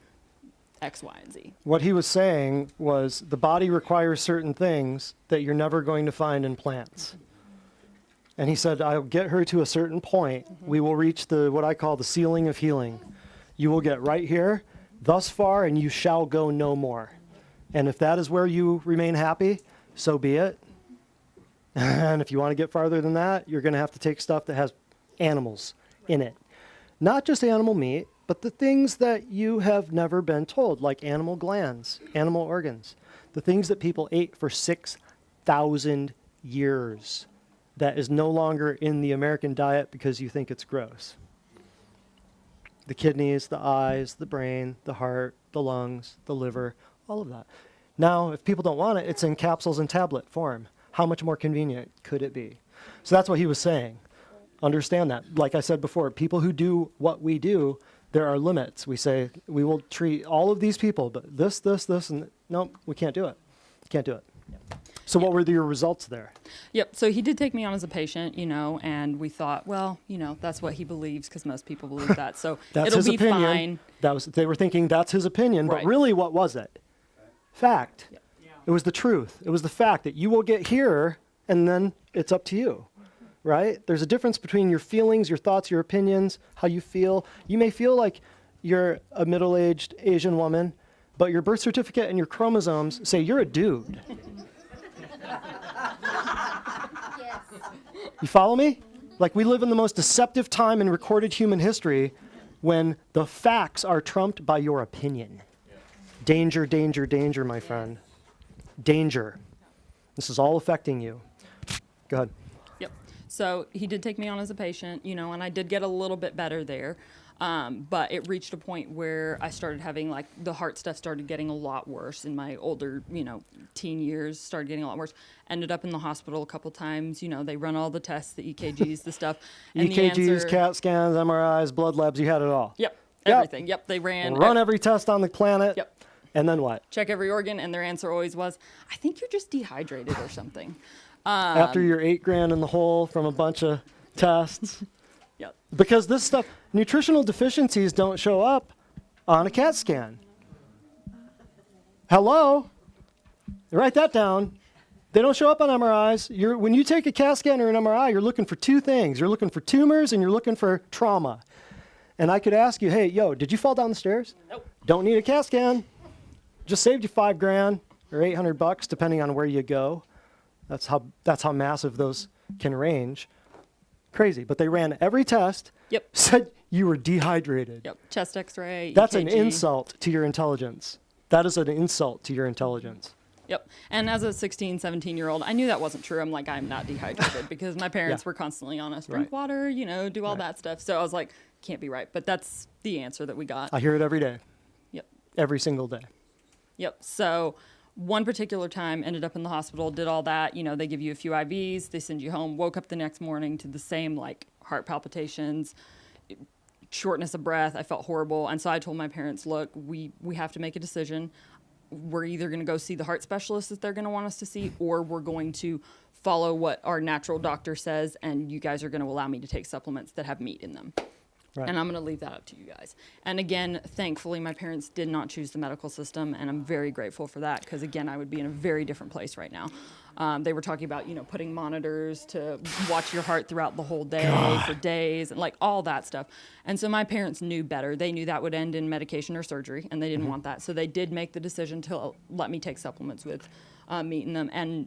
[SPEAKER 6] X, Y, and Z.
[SPEAKER 1] What he was saying was the body requires certain things that you're never going to find in plants. And he said, I'll get her to a certain point. We will reach what I call the ceiling of healing. You will get right here, thus far, and you shall go no more. And if that is where you remain happy, so be it. And if you want to get farther than that, you're going to have to take stuff that has animals in it. Not just animal meat, but the things that you have never been told, like animal glands, animal organs, the things that people ate for 6,000 years that is no longer in the American diet because you think it's gross. The kidneys, the eyes, the brain, the heart, the lungs, the liver, all of that. Now, if people don't want it, it's in capsules and tablet form. How much more convenient could it be? So that's what he was saying. Understand that. Like I said before, people who do what we do, there are limits. We say, we will treat all of these people, but this, and nope, we can't do it. Can't do it. So what were your results there?
[SPEAKER 6] Yep. So he did take me on as a patient, and we thought, well, that's what he believes because most people believe that. So
[SPEAKER 1] That's
[SPEAKER 6] it'll
[SPEAKER 1] his
[SPEAKER 6] be
[SPEAKER 1] opinion.
[SPEAKER 6] fine.
[SPEAKER 1] They were thinking that's his opinion, but
[SPEAKER 6] Right.
[SPEAKER 1] really what was it? Fact.
[SPEAKER 6] Yep.
[SPEAKER 1] It was the truth. It was the fact that you will get here and then it's up to you, right? There's a difference between your feelings, your thoughts, your opinions, how you feel. You may feel like you're a middle-aged Asian woman, but your birth certificate and your chromosomes say you're a dude. You follow me? Like we live in the most deceptive time in recorded human history when the facts are trumped by your opinion. Danger, danger, danger, my friend. Danger. This is all affecting you. Go ahead.
[SPEAKER 6] Yep. So he did take me on as a patient, you know, and I did get a little bit better there. But it reached a point where I started having, like, the heart stuff started getting a lot worse in my older, you know, teen years, started getting a lot worse. Ended up in the hospital a couple times. You know, they run all the tests, the EKGs, the stuff. And
[SPEAKER 1] EKGs,
[SPEAKER 6] the answer,
[SPEAKER 1] CAT scans, MRIs, blood labs, you had it all.
[SPEAKER 6] Yep.
[SPEAKER 1] Yep.
[SPEAKER 6] Everything. Yep. They ran.
[SPEAKER 1] Run every test on the planet.
[SPEAKER 6] Yep.
[SPEAKER 1] And then what?
[SPEAKER 6] Check every organ. And their answer always was, I think you're just dehydrated or something.
[SPEAKER 1] After you're $8,000 in the hole from a bunch of tests.
[SPEAKER 6] Yep.
[SPEAKER 1] Because this stuff, nutritional deficiencies don't show up on a CAT scan. Hello? Write that down. They don't show up on MRIs. When you take a CAT scan or an MRI, you're looking for two things. You're looking for tumors and you're looking for trauma. And I could ask you, hey, yo, did you fall down the stairs?
[SPEAKER 6] Nope.
[SPEAKER 1] Don't need a CAT scan. Just saved you $5,000 or $800, depending on where you go. That's how massive those can range. Crazy. But they ran every test.
[SPEAKER 6] Yep.
[SPEAKER 1] Said you were dehydrated.
[SPEAKER 6] Yep. Chest X-ray.
[SPEAKER 1] That's an
[SPEAKER 6] EKG.
[SPEAKER 1] insult to your intelligence. That is an insult to your intelligence.
[SPEAKER 6] Yep. And as a 16, 17-year-old, I knew that wasn't true. I'm like, I'm not dehydrated because my parents were constantly on us. Drink
[SPEAKER 1] Right.
[SPEAKER 6] water, you know, do all that stuff. So I was like, can't be right. But that's the answer that we got.
[SPEAKER 1] I hear it every day.
[SPEAKER 6] Yep.
[SPEAKER 1] Every single day.
[SPEAKER 6] Yep. So one particular time, ended up in the hospital, did all that. You know, they give you a few IVs, they send you home, woke up the next morning to the same, like, heart palpitations, shortness of breath. I felt horrible. And so I told my parents, look, we have to make a decision. We're either going to go see the heart specialist that they're going to want us to see, or we're going to follow what our natural doctor says, and you guys are going to allow me to take supplements that have meat in them.
[SPEAKER 1] Right.
[SPEAKER 6] And I'm going to leave that up to you guys. And again, thankfully, my parents did not choose the medical system, and I'm very grateful for that because, again, I would be in a very different place right now. They were talking about, you know, putting monitors to watch your heart throughout the whole day for days and, like, all that stuff. And so my parents knew better. They knew that would end in medication or surgery, and they didn't want that. So they did make the decision to let me take supplements with meat in them. And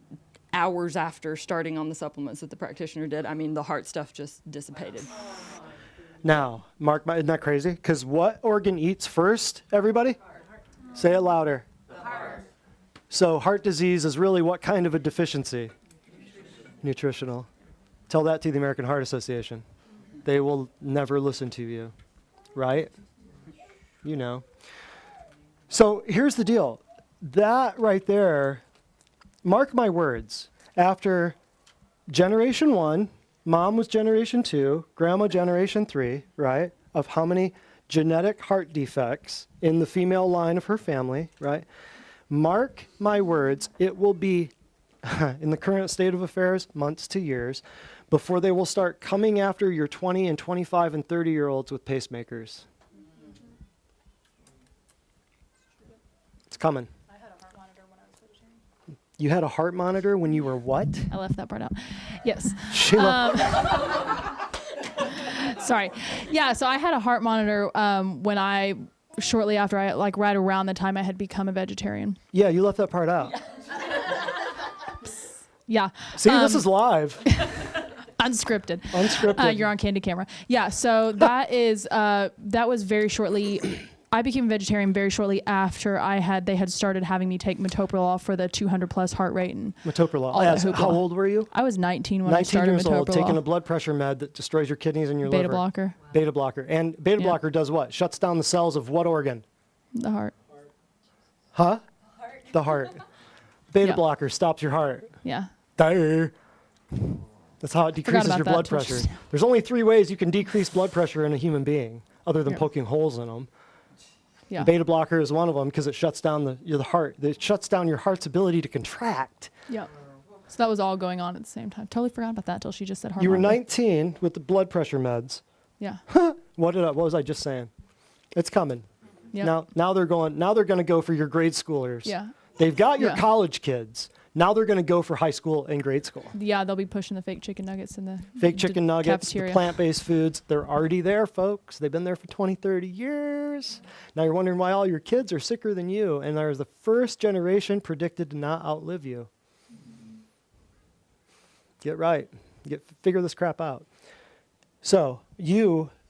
[SPEAKER 6] hours after starting on the supplements that the practitioner did, I mean, the heart stuff just dissipated.
[SPEAKER 1] Now, Mark, isn't that crazy? Because what organ eats first, everybody? Heart. Say it louder. The heart. So heart disease is really what kind of a deficiency? Nutritional. Tell that to the American Heart Association. They will never listen to you, right? You know. So here's the deal. That right there, mark my words, after generation 1, Mom was generation 2, Grandma generation 3, right? Of how many genetic heart defects in the female line of her family, right? Mark my words, it will be, in the current state of affairs, months to years, before they will start coming after your 20 and 25 and 30-year-olds with pacemakers. It's coming.
[SPEAKER 7] I had a heart monitor when I was vegetarian.
[SPEAKER 1] You had a heart monitor when you were what?
[SPEAKER 7] I left that part out. Yes. Sorry. Yeah, so I had a heart monitor when shortly after right around the time I had become a vegetarian.
[SPEAKER 1] Yeah, you left that part out.
[SPEAKER 7] Yeah.
[SPEAKER 1] See, this is live.
[SPEAKER 7] Unscripted.
[SPEAKER 1] Unscripted.
[SPEAKER 7] You're on candid camera. Yeah, so that was very shortly. I became a vegetarian very shortly after they had started having me take metoprolol for the 200 plus heart rate and
[SPEAKER 1] Metoprolol.
[SPEAKER 7] all that
[SPEAKER 1] Yes.
[SPEAKER 7] hoopla.
[SPEAKER 1] How old were you?
[SPEAKER 7] I was 19 when I
[SPEAKER 1] 19
[SPEAKER 7] started
[SPEAKER 1] years old,
[SPEAKER 7] metoprolol.
[SPEAKER 1] taking a blood pressure med that destroys your kidneys and your
[SPEAKER 7] Beta
[SPEAKER 1] liver.
[SPEAKER 7] blocker.
[SPEAKER 1] Beta blocker. And beta blocker does what? Shuts down the cells of what organ?
[SPEAKER 7] The heart.
[SPEAKER 1] Huh? The heart. Beta
[SPEAKER 7] Yeah.
[SPEAKER 1] blocker stops your heart.
[SPEAKER 7] Yeah.
[SPEAKER 1] That's how it decreases
[SPEAKER 7] about
[SPEAKER 1] your
[SPEAKER 7] that
[SPEAKER 1] blood
[SPEAKER 7] till
[SPEAKER 1] pressure.
[SPEAKER 7] just-
[SPEAKER 1] There's only 3 ways you can decrease blood pressure in a human being, other than poking holes in them.
[SPEAKER 7] Yeah.
[SPEAKER 1] Beta blocker is one of them because it shuts down the heart. It shuts down your heart's ability to contract.
[SPEAKER 7] Yep. So that was all going on at the same time. Totally forgot about that till she just said heart
[SPEAKER 1] You were
[SPEAKER 7] monitor.
[SPEAKER 1] 19 with the blood pressure meds.
[SPEAKER 7] Yeah.
[SPEAKER 1] What was I just saying? It's coming.
[SPEAKER 7] Yep.
[SPEAKER 1] Now they're going to go for your grade schoolers.
[SPEAKER 7] Yeah.
[SPEAKER 1] They've got your
[SPEAKER 7] Yeah.
[SPEAKER 1] college kids. Now they're going to go for high school and grade school.
[SPEAKER 7] Yeah, they'll be pushing the fake chicken nuggets in the
[SPEAKER 1] Fake chicken nuggets, the
[SPEAKER 7] cafeteria.
[SPEAKER 1] plant-based foods, they're already there, folks. They've been there for 20, 30 years. Now you're wondering why all your kids are sicker than you, and there's the first generation predicted to not outlive you. Get right. Figure this crap out. So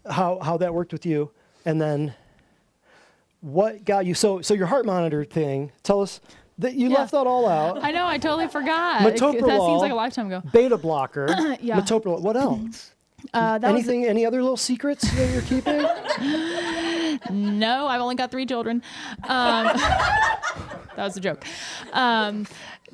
[SPEAKER 1] how that worked with you, and then what got you? So your heart monitor thing, tell us that you left that all out.
[SPEAKER 7] I know, I totally forgot.
[SPEAKER 1] Metoprolol,
[SPEAKER 7] That seems like a lifetime ago.
[SPEAKER 1] Beta blocker,
[SPEAKER 7] Yeah.
[SPEAKER 1] metoprolol. What else?
[SPEAKER 7] That
[SPEAKER 1] Anything? Any other little secrets that you're keeping?
[SPEAKER 7] No, I've only got 3 children. That was a joke.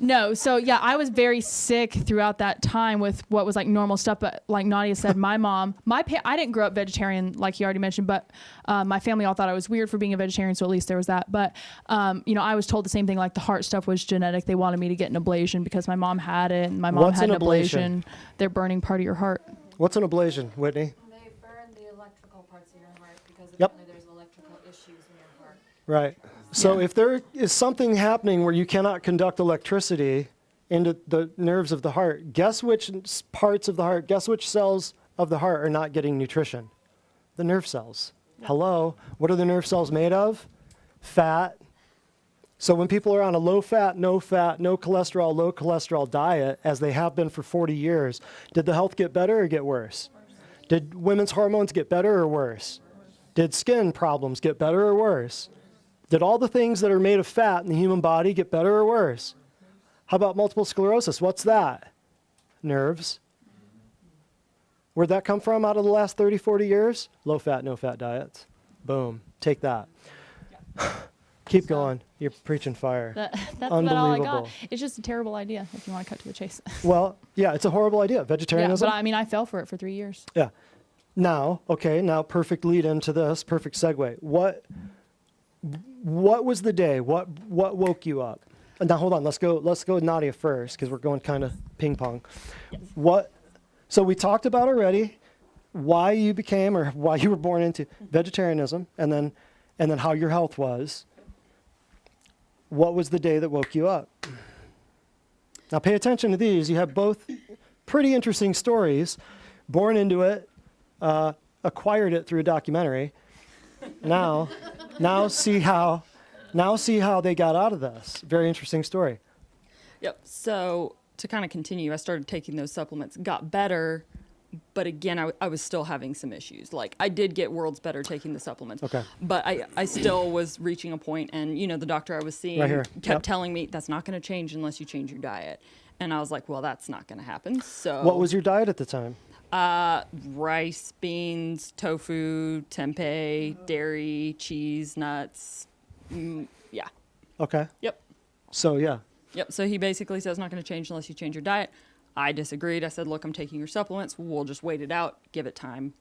[SPEAKER 7] No, so yeah, I was very sick throughout that time with what was like normal stuff. But like Nadia said, my mom, I didn't grow up vegetarian like he already mentioned, but my family all thought I was weird for being a vegetarian, so at least there was that. But I was told the same thing, like the heart stuff was genetic. They wanted me to get an ablation because my mom had it, and my mom
[SPEAKER 1] What's
[SPEAKER 7] had
[SPEAKER 1] an
[SPEAKER 7] an
[SPEAKER 1] ablation?
[SPEAKER 7] ablation. They're burning part of your heart.
[SPEAKER 1] What's an ablation, Whitney?
[SPEAKER 5] They burn the electrical parts of your heart because
[SPEAKER 1] Yep.
[SPEAKER 5] apparently there's electrical issues in your heart.
[SPEAKER 1] Right. So if there is something happening where you cannot conduct electricity into the nerves of the heart, guess which parts of the heart, guess which cells of the heart are not getting nutrition? The nerve cells. Hello. What are the nerve cells made of? Fat. So when people are on a low fat, no cholesterol diet, as they have been for 40 years, did the health get better or get worse? Did women's hormones get better or worse? Did skin problems get better or worse? Did all the things that are made of fat in the human body get better or worse? How about multiple sclerosis? What's that? Nerves. Where'd that come from out of the last 30, 40 years? Low fat, no fat diets. Boom. Take that. Keep going. You're preaching fire.
[SPEAKER 7] That's about all I got.
[SPEAKER 1] Unbelievable.
[SPEAKER 7] It's just a terrible idea if you want to cut to the chase.
[SPEAKER 1] Well, yeah, it's a horrible idea.
[SPEAKER 7] Yeah,
[SPEAKER 1] Vegetarianism.
[SPEAKER 7] but I mean, I fell for it for 3 years.
[SPEAKER 1] Yeah. Now, perfect lead into this, perfect segue. What was the day? What woke you up? Now hold on, let's go with Nadia first because we're going kind of ping pong. Yes. So we talked about already why you became or why you were born into vegetarianism and then how your health was. What was the day that woke you up? Now pay attention to these. You have both pretty interesting stories. Born into it, acquired it through a documentary. Now see how they got out of this. Very interesting story.
[SPEAKER 6] Yep. So to kind of continue, I started taking those supplements, got better, but again, I was still having some issues. Like I did get worlds better taking the supplements,
[SPEAKER 1] Okay.
[SPEAKER 6] but I still was reaching a point, and the doctor I was seeing
[SPEAKER 1] Right here.
[SPEAKER 6] kept telling me that's not going to change unless you change your diet. And I was like, well, that's not going to happen. So
[SPEAKER 1] What was your diet at the time?
[SPEAKER 6] rice, beans, tofu, tempeh, dairy, cheese, nuts. Yeah.
[SPEAKER 1] Okay.
[SPEAKER 6] Yep.
[SPEAKER 1] So yeah.
[SPEAKER 6] Yep. So he basically says it's not going to change unless you change your diet. I disagreed. I said, look, I'm taking your supplements. We'll just wait it out. Give it time.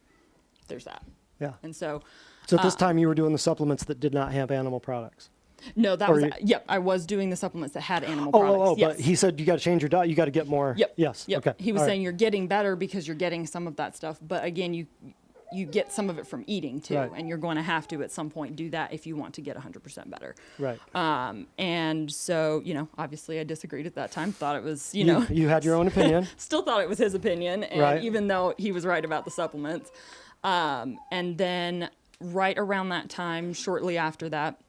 [SPEAKER 6] There's that.
[SPEAKER 1] Yeah.
[SPEAKER 6] And so.
[SPEAKER 1] So at this time you were doing the supplements that did not have animal products.
[SPEAKER 6] No, that
[SPEAKER 1] Or
[SPEAKER 6] was,
[SPEAKER 1] you-
[SPEAKER 6] yep. I was doing the supplements that had animal products.
[SPEAKER 1] Oh,
[SPEAKER 6] yes.
[SPEAKER 1] but he said you got to change your diet. You got to get more.
[SPEAKER 6] Yep.
[SPEAKER 1] Yes.
[SPEAKER 6] Yep.
[SPEAKER 1] Okay.
[SPEAKER 6] He was
[SPEAKER 1] All right.
[SPEAKER 6] saying you're getting better because you're getting some of that stuff. But again, you get some of it from eating too.
[SPEAKER 1] Right.
[SPEAKER 6] And you're going to have to at some point do that if you want to get 100% better.
[SPEAKER 1] Right.
[SPEAKER 6] And so, obviously I disagreed at that time. Thought it was,
[SPEAKER 1] You had your own opinion.
[SPEAKER 6] still thought it was his opinion. And
[SPEAKER 1] Right.
[SPEAKER 6] even though he was right about the supplements. And then right around that time, shortly after that,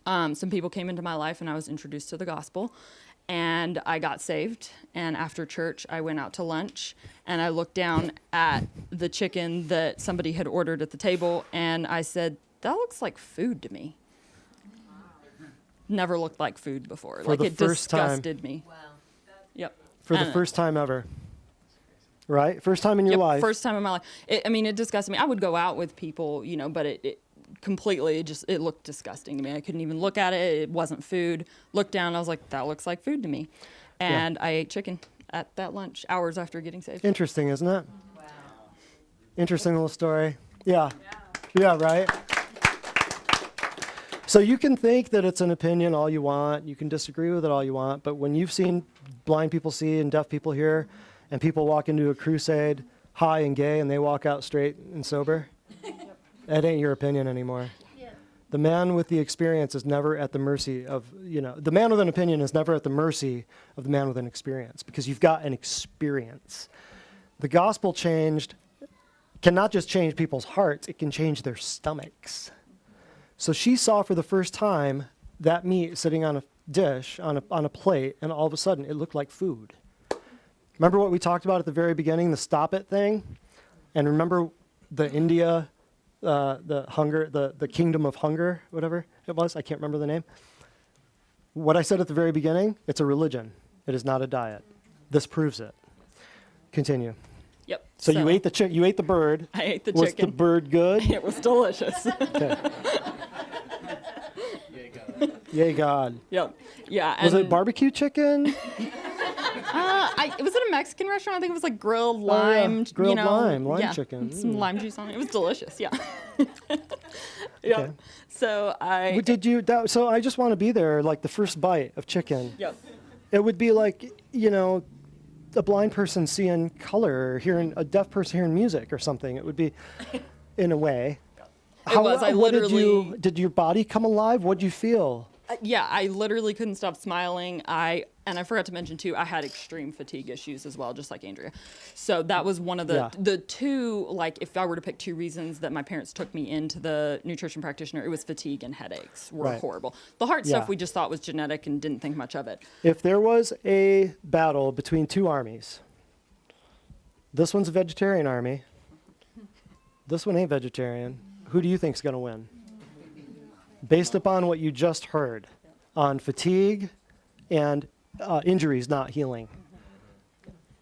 [SPEAKER 6] some people came into my life and I was introduced to the gospel. And I got saved. And after church, I went out to lunch and I looked down at the chicken that somebody had ordered at the table. And I said, that looks like food to me. Never looked like food before.
[SPEAKER 1] For
[SPEAKER 6] like
[SPEAKER 1] the
[SPEAKER 6] it
[SPEAKER 1] first time.
[SPEAKER 6] disgusted me.
[SPEAKER 5] Wow.
[SPEAKER 6] Yep.
[SPEAKER 1] For the
[SPEAKER 6] And-
[SPEAKER 1] first time ever. Right? First time in your
[SPEAKER 6] Yep,
[SPEAKER 1] life.
[SPEAKER 6] first time in my life. It disgusted me. I would go out with people, but it completely it looked disgusting to me. I couldn't even look at it. It wasn't food. Looked down, I was like, that looks like food to me. And I ate chicken at that lunch hours after getting saved.
[SPEAKER 1] Interesting, isn't it?
[SPEAKER 5] Wow.
[SPEAKER 1] Interesting little story. Yeah. Yeah, right? So you can think that it's an opinion all you want. You can disagree with it all you want. But when you've seen blind people see and deaf people hear, and people walk into a crusade high and gay and they walk out straight and sober, that ain't your opinion anymore. The man with the experience is never at the mercy of, the man with an opinion is never at the mercy of the man with an experience because you've got an experience. The gospel can not just change people's hearts, it can change their stomachs. So she saw for the first time that meat sitting on a dish, on a plate, and all of a sudden it looked like food. Remember what we talked about at the very beginning, the stop it thing? And remember the India the hunger, the kingdom of hunger, whatever it was. I can't remember the name. What I said at the very beginning, it's a religion. It is not a diet. This proves it. Continue.
[SPEAKER 6] Yep.
[SPEAKER 1] So you ate the you ate the bird.
[SPEAKER 6] I ate the
[SPEAKER 1] Was
[SPEAKER 6] chicken.
[SPEAKER 1] the bird good?
[SPEAKER 6] It was delicious.
[SPEAKER 1] Okay. Yay God.
[SPEAKER 6] Yep. Yeah.
[SPEAKER 1] Was
[SPEAKER 6] and,
[SPEAKER 1] it barbecue chicken?
[SPEAKER 6] It was at a Mexican restaurant. I think it was like grilled
[SPEAKER 1] Oh, yeah.
[SPEAKER 6] lime.
[SPEAKER 1] Grilled lime
[SPEAKER 6] yeah,
[SPEAKER 1] chicken.
[SPEAKER 6] Some lime juice on it. It was delicious. Yeah. Yeah.
[SPEAKER 1] Okay.
[SPEAKER 6] So I.
[SPEAKER 1] Did you? So I just want to be there, like the first bite of chicken.
[SPEAKER 6] Yep.
[SPEAKER 1] It would be like, a blind person seeing color, or hearing a deaf person hearing music or something. It would be, in a way.
[SPEAKER 6] It was. I
[SPEAKER 1] what
[SPEAKER 6] literally.
[SPEAKER 1] did your body come alive? What did you feel?
[SPEAKER 6] Yeah, I literally couldn't stop smiling. And I forgot to mention too, I had extreme fatigue issues as well, just like Andrea. So that was one of the two, like if I were to pick two reasons that my parents took me into the nutrition practitioner, it was fatigue and headaches were
[SPEAKER 1] Right.
[SPEAKER 6] horrible. The heart
[SPEAKER 1] Yeah.
[SPEAKER 6] stuff we just thought was genetic and didn't think much of it.
[SPEAKER 1] If there was a battle between two armies, this one's a vegetarian army, this one ain't vegetarian, who do you think's going to win? Based upon what you just heard on fatigue and injuries not healing.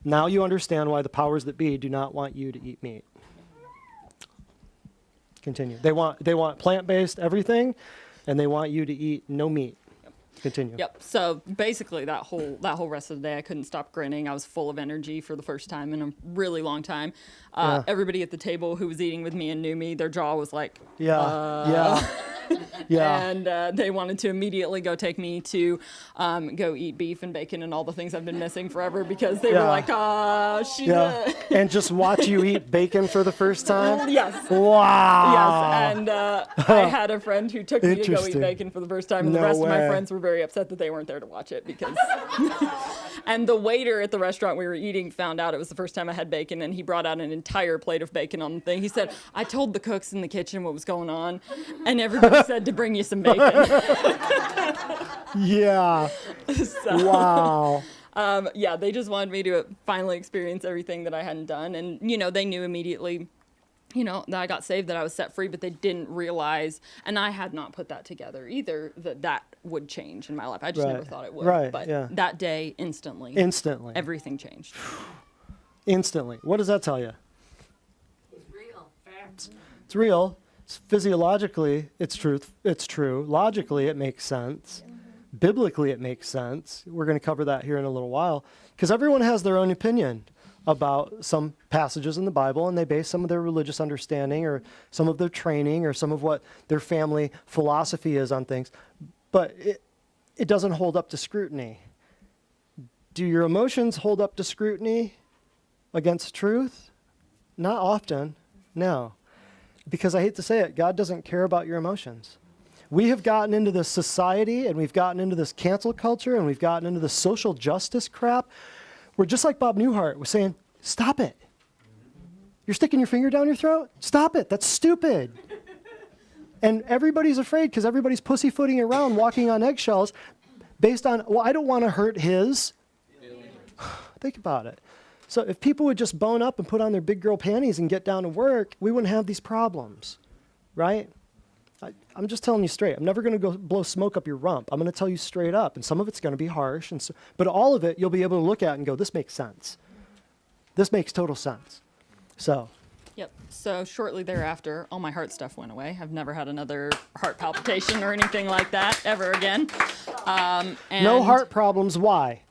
[SPEAKER 1] Now you understand why the powers that be do not want you to eat meat. Continue. They want plant-based everything, and they want you to eat no meat. Continue.
[SPEAKER 6] Yep. So basically that whole rest of the day, I couldn't stop grinning. I was full of energy for the first time in a really long time.
[SPEAKER 1] Yeah.
[SPEAKER 6] Everybody at the table who was eating with me and knew me, their jaw was like,
[SPEAKER 1] Yeah. Yeah.
[SPEAKER 6] and they wanted to immediately go take me to go eat beef and bacon and all the things I've been missing forever because they were
[SPEAKER 1] Yeah.
[SPEAKER 6] like, she's
[SPEAKER 1] Yeah. And just watch you eat bacon for the first time?
[SPEAKER 6] Yes.
[SPEAKER 1] Wow.
[SPEAKER 6] Yes, and I had a friend who took me to go eat
[SPEAKER 1] Interesting.
[SPEAKER 6] bacon for the first time, and
[SPEAKER 1] No
[SPEAKER 6] the rest of my
[SPEAKER 1] way.
[SPEAKER 6] friends were very upset that they weren't there to watch it because. And the waiter at the restaurant we were eating found out it was the first time I had bacon, and he brought out an entire plate of bacon on the thing. He said, "I told the cooks in the kitchen what was going on, and everybody said to bring you some bacon."
[SPEAKER 1] Yeah.
[SPEAKER 6] So,
[SPEAKER 1] Wow.
[SPEAKER 6] yeah, they just wanted me to finally experience everything that I hadn't done, and they knew immediately. That I got saved, that I was set free, but they didn't realize, and I had not put that together either, that would change in my life. I just never
[SPEAKER 1] Right.
[SPEAKER 6] thought it would.
[SPEAKER 1] Right,
[SPEAKER 6] But
[SPEAKER 1] yeah.
[SPEAKER 6] that day, instantly, everything changed.
[SPEAKER 1] Instantly. What does that tell you? It's real. Facts. It's real. It's physiologically, it's truth. It's true. Logically, it makes sense. Biblically, it makes sense. We're going to cover that here in a little while because everyone has their own opinion about some passages in the Bible, and they base some of their religious understanding or some of their training or some of what their family philosophy is on things. But it doesn't hold up to scrutiny. Do your emotions hold up to scrutiny against truth? Not often, no. Because I hate to say it, God doesn't care about your emotions. We have gotten into this society, and we've gotten into this cancel culture, and we've gotten into this social justice crap. We're just like Bob Newhart was saying, stop it. You're sticking your finger down your throat? Stop it. That's stupid. And everybody's afraid because everybody's pussyfooting around, walking on eggshells based on, well, I don't want to hurt his. Think about it. So if people would just bone up and put on their big girl panties and get down to work, we wouldn't have these problems, right? I'm just telling you straight. I'm never going to go blow smoke up your rump. I'm going to tell you straight up, and some of it's going to be harsh, but all of it you'll be able to look at and go, this makes sense. This makes total sense. So.
[SPEAKER 6] Yep. So shortly thereafter, all my heart stuff went away. I've never had another heart palpitation or anything like that ever again. And
[SPEAKER 1] No heart problems. Why?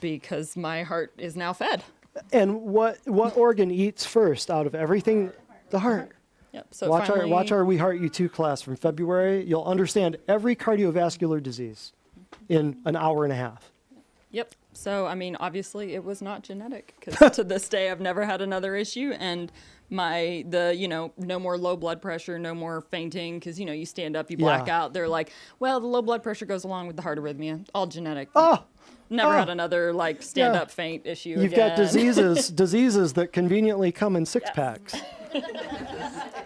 [SPEAKER 6] Because my heart is now fed.
[SPEAKER 1] And what organ eats first out of everything? The heart.
[SPEAKER 6] Yep. So
[SPEAKER 1] Watch
[SPEAKER 6] finally,
[SPEAKER 1] our We Heart You Too class from February. You'll understand every cardiovascular disease in an hour and a half.
[SPEAKER 6] Yep. So, I mean, obviously it was not genetic because to this day I've never had another issue. And no more low blood pressure, no more fainting because, you stand up, you black out. They're like, well, the low blood pressure goes along with the heart arrhythmia. All genetic.
[SPEAKER 1] Oh!
[SPEAKER 6] Never had another stand up faint issue
[SPEAKER 1] You've
[SPEAKER 6] again.
[SPEAKER 1] got diseases that conveniently come in six packs.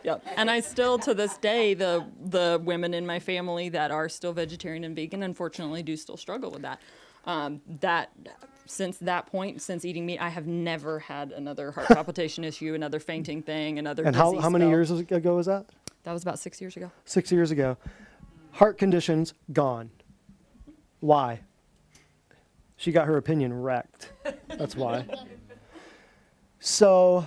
[SPEAKER 6] Yep. And I still, to this day, the women in my family that are still vegetarian and vegan, unfortunately, do still struggle with that. Since that point, since eating meat, I have never had another heart palpitation issue, another fainting thing, another
[SPEAKER 1] And
[SPEAKER 6] dizzy
[SPEAKER 1] how many
[SPEAKER 6] spell.
[SPEAKER 1] years ago was that?
[SPEAKER 6] That was about 6 years ago.
[SPEAKER 1] 6 years ago. Heart conditions gone. Why? She got her opinion wrecked. That's why. So,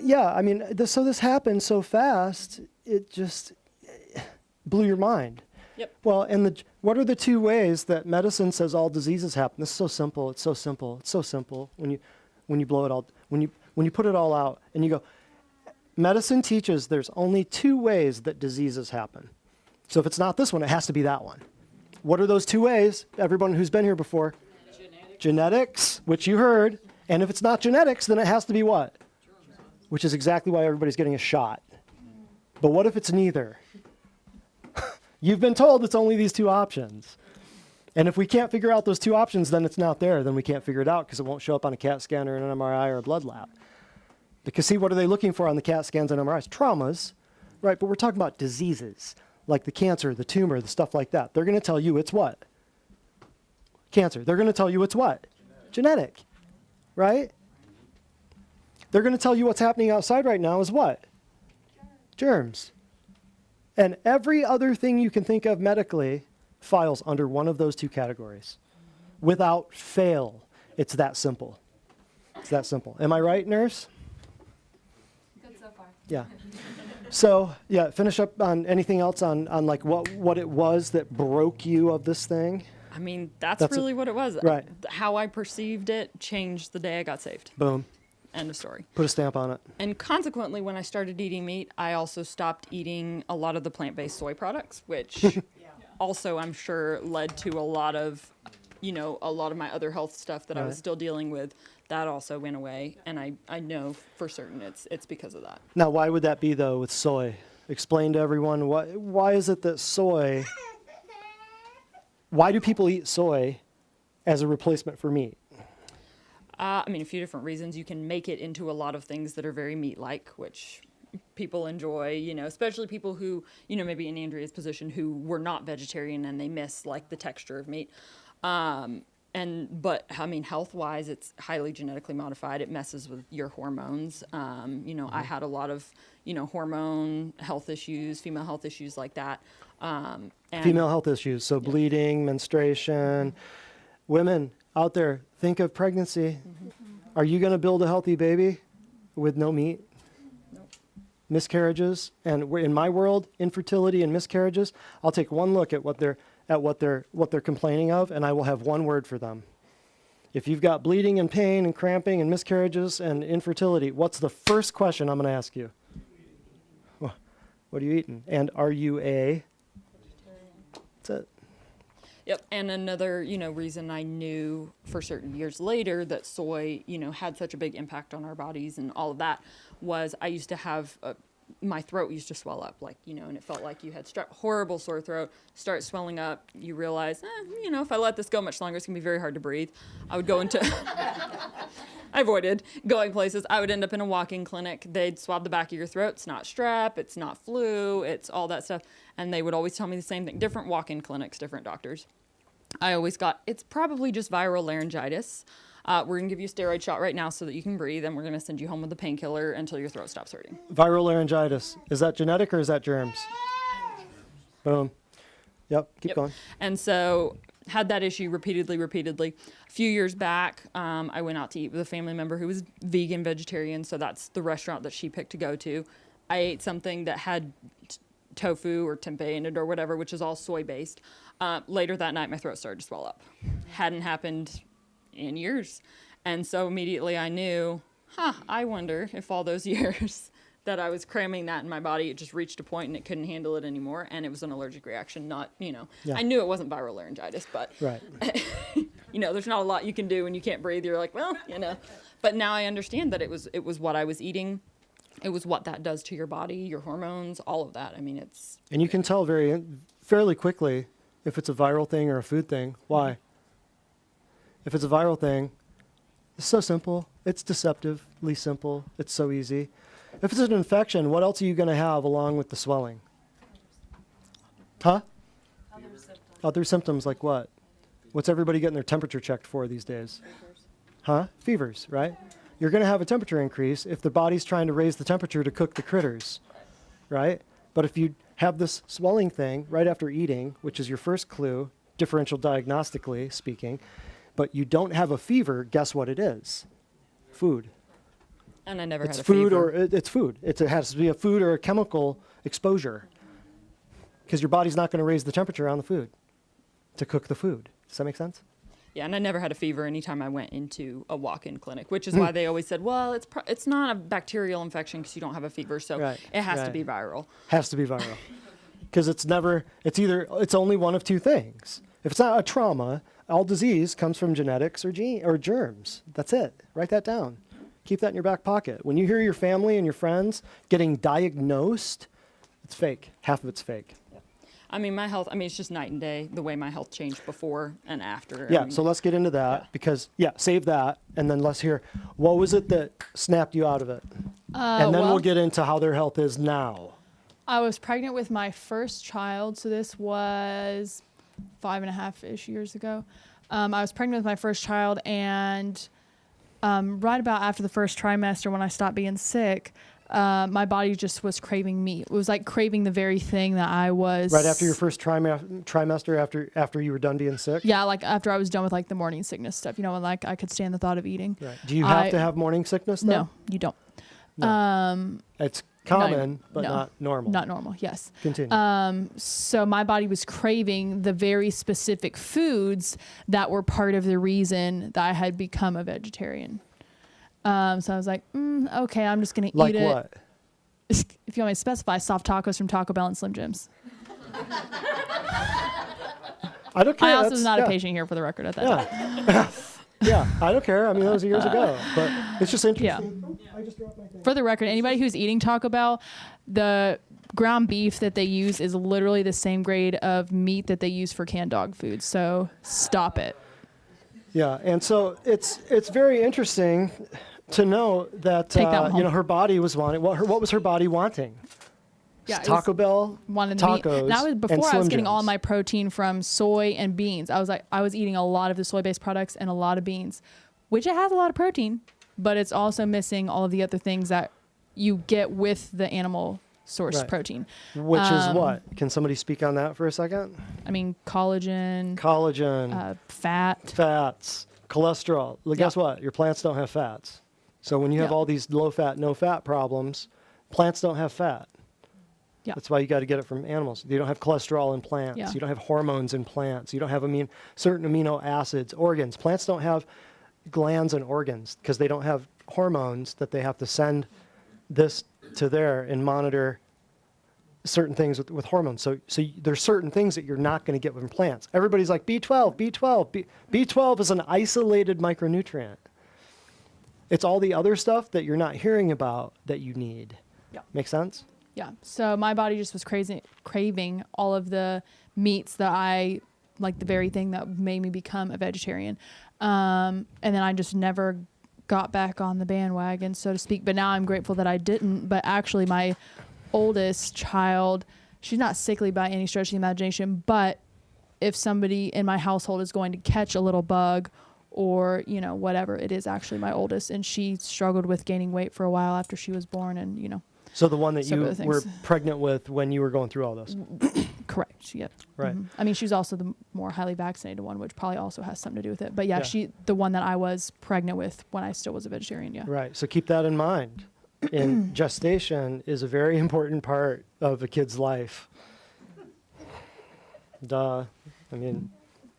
[SPEAKER 1] yeah, I mean, so this happened so fast, it just blew your mind.
[SPEAKER 6] Yep.
[SPEAKER 1] Well, and what are the two ways that medicine says all diseases happen? This is so simple. It's so simple. It's so simple when you blow it all, when you put it all out and you go, medicine teaches there's only two ways that diseases happen. So if it's not this one, it has to be that one. What are those two ways? Everyone who's been here before. Genetics, which you heard. And if it's not genetics, then it has to be what? Which is exactly why everybody's getting a shot. But what if it's neither? You've been told it's only these two options. And if we can't figure out those two options, then it's not there. Then we can't figure it out because it won't show up on a CAT scan or an MRI or a blood lab. Because see, what are they looking for on the CAT scans and MRIs? Traumas, right? But we're talking about diseases, like the cancer, the tumor, the stuff like that. They're going to tell you it's what? Cancer. They're going to tell you it's what? Genetic, right? They're going to tell you what's happening outside right now is what? Germs. And every other thing you can think of medically files under one of those two categories. Without fail. It's that simple. It's that simple. Am I right, nurse?
[SPEAKER 5] Good so far.
[SPEAKER 1] Yeah. So, yeah, finish up on anything else on like what it was that broke you of this thing.
[SPEAKER 6] I mean, that's
[SPEAKER 1] That's
[SPEAKER 6] really what it was.
[SPEAKER 1] right.
[SPEAKER 6] How I perceived it changed the day I got saved.
[SPEAKER 1] Boom.
[SPEAKER 6] End of story.
[SPEAKER 1] Put a stamp on it.
[SPEAKER 6] And consequently, when I started eating meat, I also stopped eating a lot of the plant-based soy products, which also I'm sure led to a lot of my other health stuff that I was
[SPEAKER 1] Right.
[SPEAKER 6] still dealing with. That also went away, and I know for certain it's because of that.
[SPEAKER 1] Now, why would that be, though, with soy? Explain to everyone, why is it that soy, why do people eat soy as a replacement for meat?
[SPEAKER 6] I mean, a few different reasons. You can make it into a lot of things that are very meat-like, which people enjoy, especially people who, maybe in Andrea's position, who were not vegetarian and they miss, like, the texture of meat. But I mean, health-wise, it's highly genetically modified. It messes with your hormones. I had a lot of, hormone health issues, female health issues like that. And
[SPEAKER 1] Female health issues, so bleeding, menstruation. Women out there, think of pregnancy. Are you going to build a healthy baby with no meat?
[SPEAKER 6] Nope.
[SPEAKER 1] Miscarriages, and in my world, infertility and miscarriages, I'll take one look at what they're complaining of, and I will have one word for them. If you've got bleeding and pain and cramping and miscarriages and infertility, what's the first question I'm going to ask you? What are you eating? And are you a? That's it.
[SPEAKER 6] Yep, and another, reason I knew for certain years later that soy, had such a big impact on our bodies and all of that was I used to have, my throat used to swell up, and it felt like you had horrible sore throat, start swelling up. You realize, if I let this go much longer, it's going to be very hard to breathe. I would go into, I avoided going places. I would end up in a walk-in clinic. They'd swab the back of your throat. It's not strep, it's not flu, it's all that stuff. And they would always tell me the same thing. Different walk-in clinics, different doctors. I always got, it's probably just viral laryngitis. We're going to give you a steroid shot right now so that you can breathe, and we're going to send you home with a painkiller until your throat stops hurting.
[SPEAKER 1] Viral laryngitis. Is that genetic or is that germs? Boom. Yep, keep going.
[SPEAKER 6] And so had that issue repeatedly. A few years back, I went out to eat with a family member who was vegan, vegetarian, so that's the restaurant that she picked to go to. I ate something that had tofu or tempeh in it or whatever, which is all soy-based. Later that night, my throat started to swell up. Hadn't happened in years. And so immediately I knew, I wonder if all those years that I was cramming that in my body, it just reached a point and it couldn't handle it anymore. And it was an allergic reaction, not,
[SPEAKER 1] Yeah.
[SPEAKER 6] I knew it wasn't viral laryngitis, but,
[SPEAKER 1] Right.
[SPEAKER 6] there's not a lot you can do when you can't breathe. You're like, well, But now I understand that it was what I was eating. It was what that does to your body, your hormones, all of that. I mean, it's...
[SPEAKER 1] And you can tell fairly quickly if it's a viral thing or a food thing. Why? If it's a viral thing, it's so simple. It's deceptively simple. It's so easy. If it's an infection, what else are you going to have along with the swelling? Huh?
[SPEAKER 5] Other symptoms.
[SPEAKER 1] Other symptoms like what? What's everybody getting their temperature checked for these days? Huh? Fevers, right? You're going to have a temperature increase if the body's trying to raise the temperature to cook the critters, right? But if you have this swelling thing right after eating, which is your first clue, differential diagnostically speaking, but you don't have a fever, guess what it is? Food.
[SPEAKER 6] And I never
[SPEAKER 1] It's
[SPEAKER 6] had a
[SPEAKER 1] food
[SPEAKER 6] fever.
[SPEAKER 1] or it's food. It has to be a food or a chemical exposure because your body's not going to raise the temperature on the food to cook the food. Does that make sense?
[SPEAKER 6] Yeah, and I never had a fever anytime I went into a walk-in clinic, which is why they always said, well, it's not a bacterial infection because you don't have a fever, so
[SPEAKER 1] Right,
[SPEAKER 6] it has to
[SPEAKER 1] right.
[SPEAKER 6] be viral.
[SPEAKER 1] Has to be viral because it's only one of two things. If it's not a trauma, all disease comes from genetics or germs. That's it. Write that down. Keep that in your back pocket. When you hear your family and your friends getting diagnosed, it's fake. Half of it's fake.
[SPEAKER 6] I mean, my health, it's just night and day, the way my health changed before and after.
[SPEAKER 1] Yeah, so let's get into that because, save that, and then let's hear, what was it that snapped you out of it? And then we'll get into how their health is now.
[SPEAKER 7] I was pregnant with my first child, so this was 5.5-ish years ago. I was pregnant with my first child, and right about after the first trimester, when I stopped being sick, my body just was craving meat. It was like craving the very thing that I was.
[SPEAKER 1] Right after your first trimester, after you were done being sick?
[SPEAKER 7] Yeah, like after I was done with like the morning sickness stuff, and like I could stand the thought of eating.
[SPEAKER 1] Right. Do you have to have morning sickness though?
[SPEAKER 7] No, you don't.
[SPEAKER 1] No. It's common, but
[SPEAKER 7] no.
[SPEAKER 1] not normal.
[SPEAKER 7] Not normal, yes.
[SPEAKER 1] Continue.
[SPEAKER 7] So my body was craving the very specific foods that were part of the reason that I had become a vegetarian. So I was like, okay, I'm just going to eat it.
[SPEAKER 1] Like what?
[SPEAKER 7] If you want me to specify, soft tacos from Taco Bell and Slim Jims.
[SPEAKER 1] I don't care.
[SPEAKER 7] I also was not a patient here for the record at that time.
[SPEAKER 1] Yeah, I don't care. I mean, that was years ago. But it's just interesting.
[SPEAKER 7] Yeah.
[SPEAKER 1] I just dropped my thing.
[SPEAKER 7] For the record, anybody who's eating Taco Bell, the ground beef that they use is literally the same grade of meat that they use for canned dog food. So stop it.
[SPEAKER 1] Yeah, and so it's very interesting to know that,
[SPEAKER 7] Take that one home.
[SPEAKER 1] her body was wanting. What was her body wanting?
[SPEAKER 7] Yeah, it
[SPEAKER 1] Taco Bell,
[SPEAKER 7] wanted
[SPEAKER 1] tacos,
[SPEAKER 7] meat. And that was
[SPEAKER 1] and
[SPEAKER 7] before I
[SPEAKER 1] Slim
[SPEAKER 7] was getting all
[SPEAKER 1] Jims.
[SPEAKER 7] my protein from soy and beans. I was eating a lot of the soy-based products and a lot of beans, which it has a lot of protein, but it's also missing all of the other things that you get with the animal source
[SPEAKER 1] Right.
[SPEAKER 7] protein.
[SPEAKER 1] Which is what? Can somebody speak on that for a second?
[SPEAKER 7] I mean, collagen,
[SPEAKER 1] Collagen,
[SPEAKER 7] fat.
[SPEAKER 1] fats, cholesterol. Well, guess
[SPEAKER 7] Yeah.
[SPEAKER 1] what? Your plants don't have fats. So when you have
[SPEAKER 7] Yeah.
[SPEAKER 1] all these low fat, no fat problems, plants don't have fat.
[SPEAKER 7] Yeah.
[SPEAKER 1] That's why you got to get it from animals. You don't have cholesterol in plants.
[SPEAKER 7] Yeah.
[SPEAKER 1] You don't have hormones in plants. You don't have certain amino acids, organs. Plants don't have glands and organs because they don't have hormones that they have to send this to there and monitor certain things with hormones. So there's certain things that you're not going to get from plants. Everybody's like B12, B12. B12 is an isolated micronutrient. It's all the other stuff that you're not hearing about that you need.
[SPEAKER 7] Yeah.
[SPEAKER 1] Make sense?
[SPEAKER 7] Yeah. So my body just was craving all of the meats that I like, the very thing that made me become a vegetarian. And then I just never got back on the bandwagon, so to speak. But now I'm grateful that I didn't. But actually, my oldest child, she's not sickly by any stretch of the imagination. But if somebody in my household is going to catch a little bug or, whatever, it is actually my oldest. And she struggled with gaining weight for a while after she was born. And,
[SPEAKER 1] So the one that
[SPEAKER 7] Some
[SPEAKER 1] you
[SPEAKER 7] of the
[SPEAKER 1] were
[SPEAKER 7] things.
[SPEAKER 1] pregnant with when you were going through all this.
[SPEAKER 7] correct. Yep.
[SPEAKER 1] Right.
[SPEAKER 7] I mean, she's also the more highly vaccinated one, which probably also has something to do with it. But yeah,
[SPEAKER 1] Yeah.
[SPEAKER 7] the one that I was pregnant with when I still was a vegetarian. Yeah.
[SPEAKER 1] Right. So keep that in mind. And gestation is a very important part of a kid's life. Duh. I mean,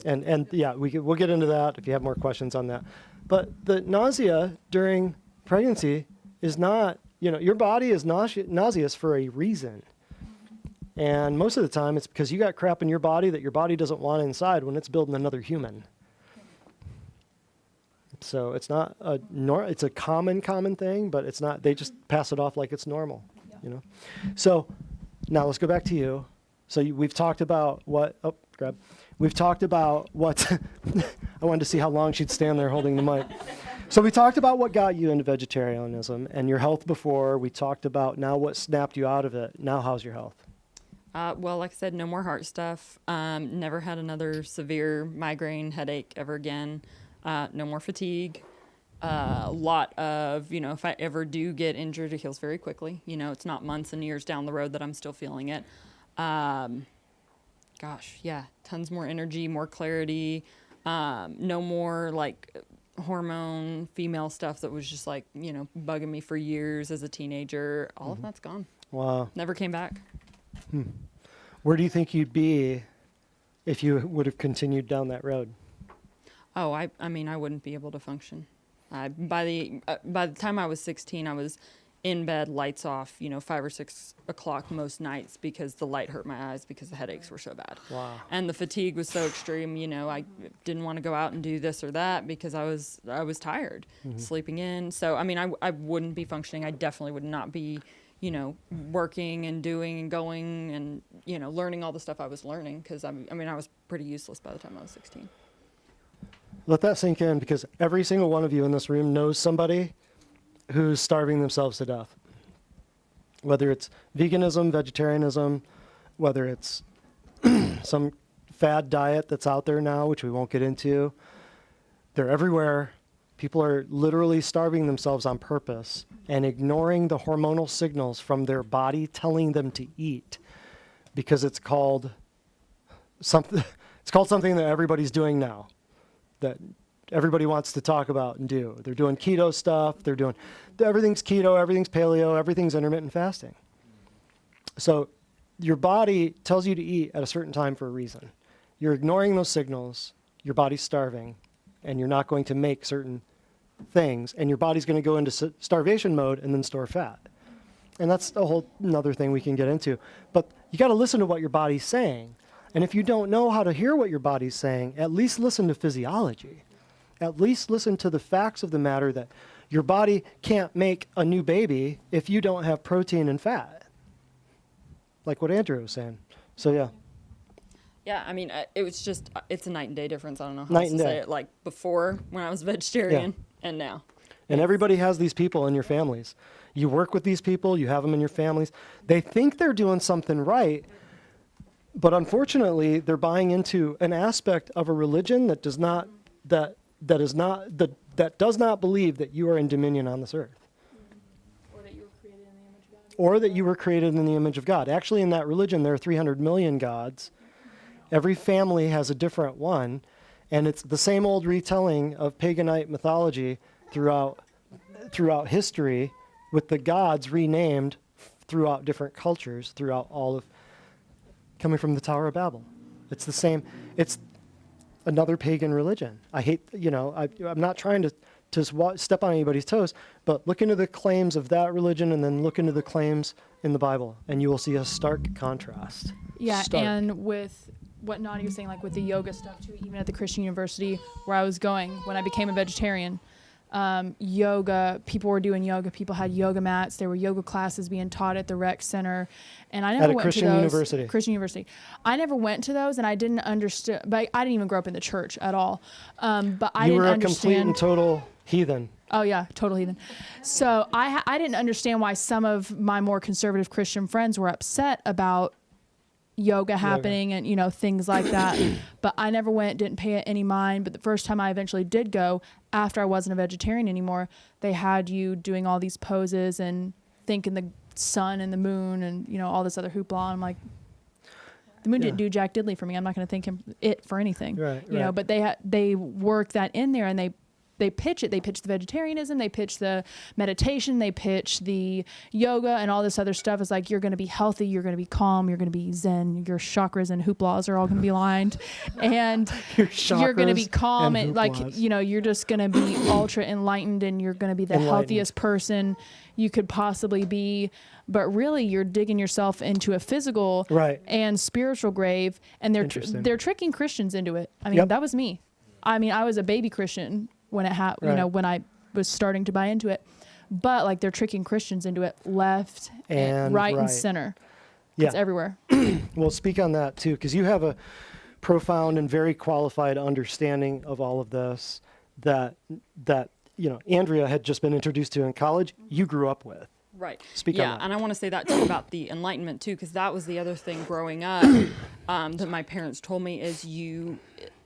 [SPEAKER 1] and yeah, we'll get into that if you have more questions on that. But the nausea during pregnancy is not, your body is nauseous for a reason. And most of the time it's because you got crap in your body that your body doesn't want inside when it's building another human. So it's not it's a common thing, but it's not, they just pass it off like it's normal, So now let's go back to you. So we've talked about we've talked about what, I wanted to see how long she'd stand there holding the mic. So we talked about what got you into vegetarianism and your health before. We talked about now what snapped you out of it. Now how's your health?
[SPEAKER 6] Well, like I said, no more heart stuff. Never had another severe migraine headache ever again. No more fatigue. A lot of, if I ever do get injured, it heals very quickly. It's not months and years down the road that I'm still feeling it. Tons more energy, more clarity. No more like hormone female stuff that was just like, bugging me for years as a teenager. All of that's gone.
[SPEAKER 1] Wow.
[SPEAKER 6] Never came back.
[SPEAKER 1] Where do you think you'd be if you would have continued down that road?
[SPEAKER 6] Oh, I mean, I wouldn't be able to function. By the time I was 16, I was in bed, lights off, 5 or 6 o'clock most nights because the light hurt my eyes because the headaches were so bad.
[SPEAKER 1] Wow.
[SPEAKER 6] And the fatigue was so extreme, I didn't want to go out and do this or that because I was tired, sleeping in. So, I mean, I wouldn't be functioning. I definitely would not be, working and doing and going and, learning all the stuff I was learning because, I was pretty useless by the time I was 16.
[SPEAKER 1] Let that sink in, because every single one of you in this room knows somebody who's starving themselves to death. Whether it's veganism, vegetarianism, whether it's some fad diet that's out there now, which we won't get into. They're everywhere. People are literally starving themselves on purpose and ignoring the hormonal signals from their body telling them to eat, because it's called something that everybody's doing now, that everybody wants to talk about and do. They're doing keto stuff. Everything's keto, everything's paleo, everything's intermittent fasting. So your body tells you to eat at a certain time for a reason. You're ignoring those signals, your body's starving, and you're not going to make certain things, and your body's going to go into starvation mode and then store fat. And that's a whole another thing we can get into. But you got to listen to what your body's saying. And if you don't know how to hear what your body's saying, at least listen to physiology. At least listen to the facts of the matter that your body can't make a new baby if you don't have protein and fat. Like what Andrew was saying. So, yeah.
[SPEAKER 6] Yeah, I mean, it was just, it's a night and day difference. I don't know how
[SPEAKER 1] Night
[SPEAKER 6] else
[SPEAKER 1] and
[SPEAKER 6] to
[SPEAKER 1] day.
[SPEAKER 6] say it. Like before, when I was vegetarian, and now.
[SPEAKER 1] And everybody has these people in your families. You work with these people, you have them in your families. They think they're doing something right, but unfortunately, they're buying into an aspect of a religion that does not believe that you are in dominion on this earth.
[SPEAKER 7] Or that you were created in the image of God.
[SPEAKER 1] Or that you were created in the image of God. Actually, in that religion, there are 300 million gods. Every family has a different one, and it's the same old retelling of paganite mythology throughout history, with the gods renamed throughout different cultures, throughout all of, coming from the Tower of Babel. It's the same. It's another pagan religion. I hate, I'm not trying to step on anybody's toes, but look into the claims of that religion and then look into the claims in the Bible, and you will see a stark contrast.
[SPEAKER 7] Yeah,
[SPEAKER 1] Stark.
[SPEAKER 7] and with what Nani was saying, like with the yoga stuff too, even at the Christian university where I was going when I became a vegetarian, yoga, people were doing yoga, people had yoga mats, there were yoga classes being taught at the rec center, and I never
[SPEAKER 1] At a
[SPEAKER 7] went
[SPEAKER 1] Christian
[SPEAKER 7] to those.
[SPEAKER 1] university.
[SPEAKER 7] Christian university. I never went to those, and I didn't understand, but I didn't even grow up in the church at all. But I
[SPEAKER 1] You
[SPEAKER 7] didn't
[SPEAKER 1] were a
[SPEAKER 7] understand.
[SPEAKER 1] complete and total heathen.
[SPEAKER 7] Oh yeah, total heathen. So I didn't understand why some of my more conservative Christian friends were upset about yoga happening and things like that. But I never went, didn't pay it any mind. But the first time I eventually did go, after I wasn't a vegetarian anymore, they had you doing all these poses and thinking the sun and the moon and all this other hoopla. I'm like, the moon didn't do Jack Diddley for me. I'm not going to thank it for anything.
[SPEAKER 1] Right,
[SPEAKER 7] you know, but they work that in there, and they pitch it. They pitch the vegetarianism, they pitch the meditation, they pitch the yoga and all this other stuff. It's like, you're going to be healthy, you're going to be calm, you're going to be zen, your chakras and hooplas are all going to be aligned, and you're going to be calm, and like, you're just going to be ultra enlightened, and you're going to be the healthiest person you could possibly be. But really, you're digging yourself into a physical and spiritual grave, and they're tricking Christians into it. I mean, that was me. I mean, I was a baby Christian when it when I was starting to buy into it, but like, they're tricking Christians into it left and right and center. It's everywhere.
[SPEAKER 1] Well, speak on that too, because you have a profound and very qualified understanding of all of this that Andrea had just been introduced to in college. You grew up with.
[SPEAKER 6] Right.
[SPEAKER 1] Speak on that.
[SPEAKER 6] And I want to say that too about the enlightenment too, because that was the other thing growing up that my parents told me is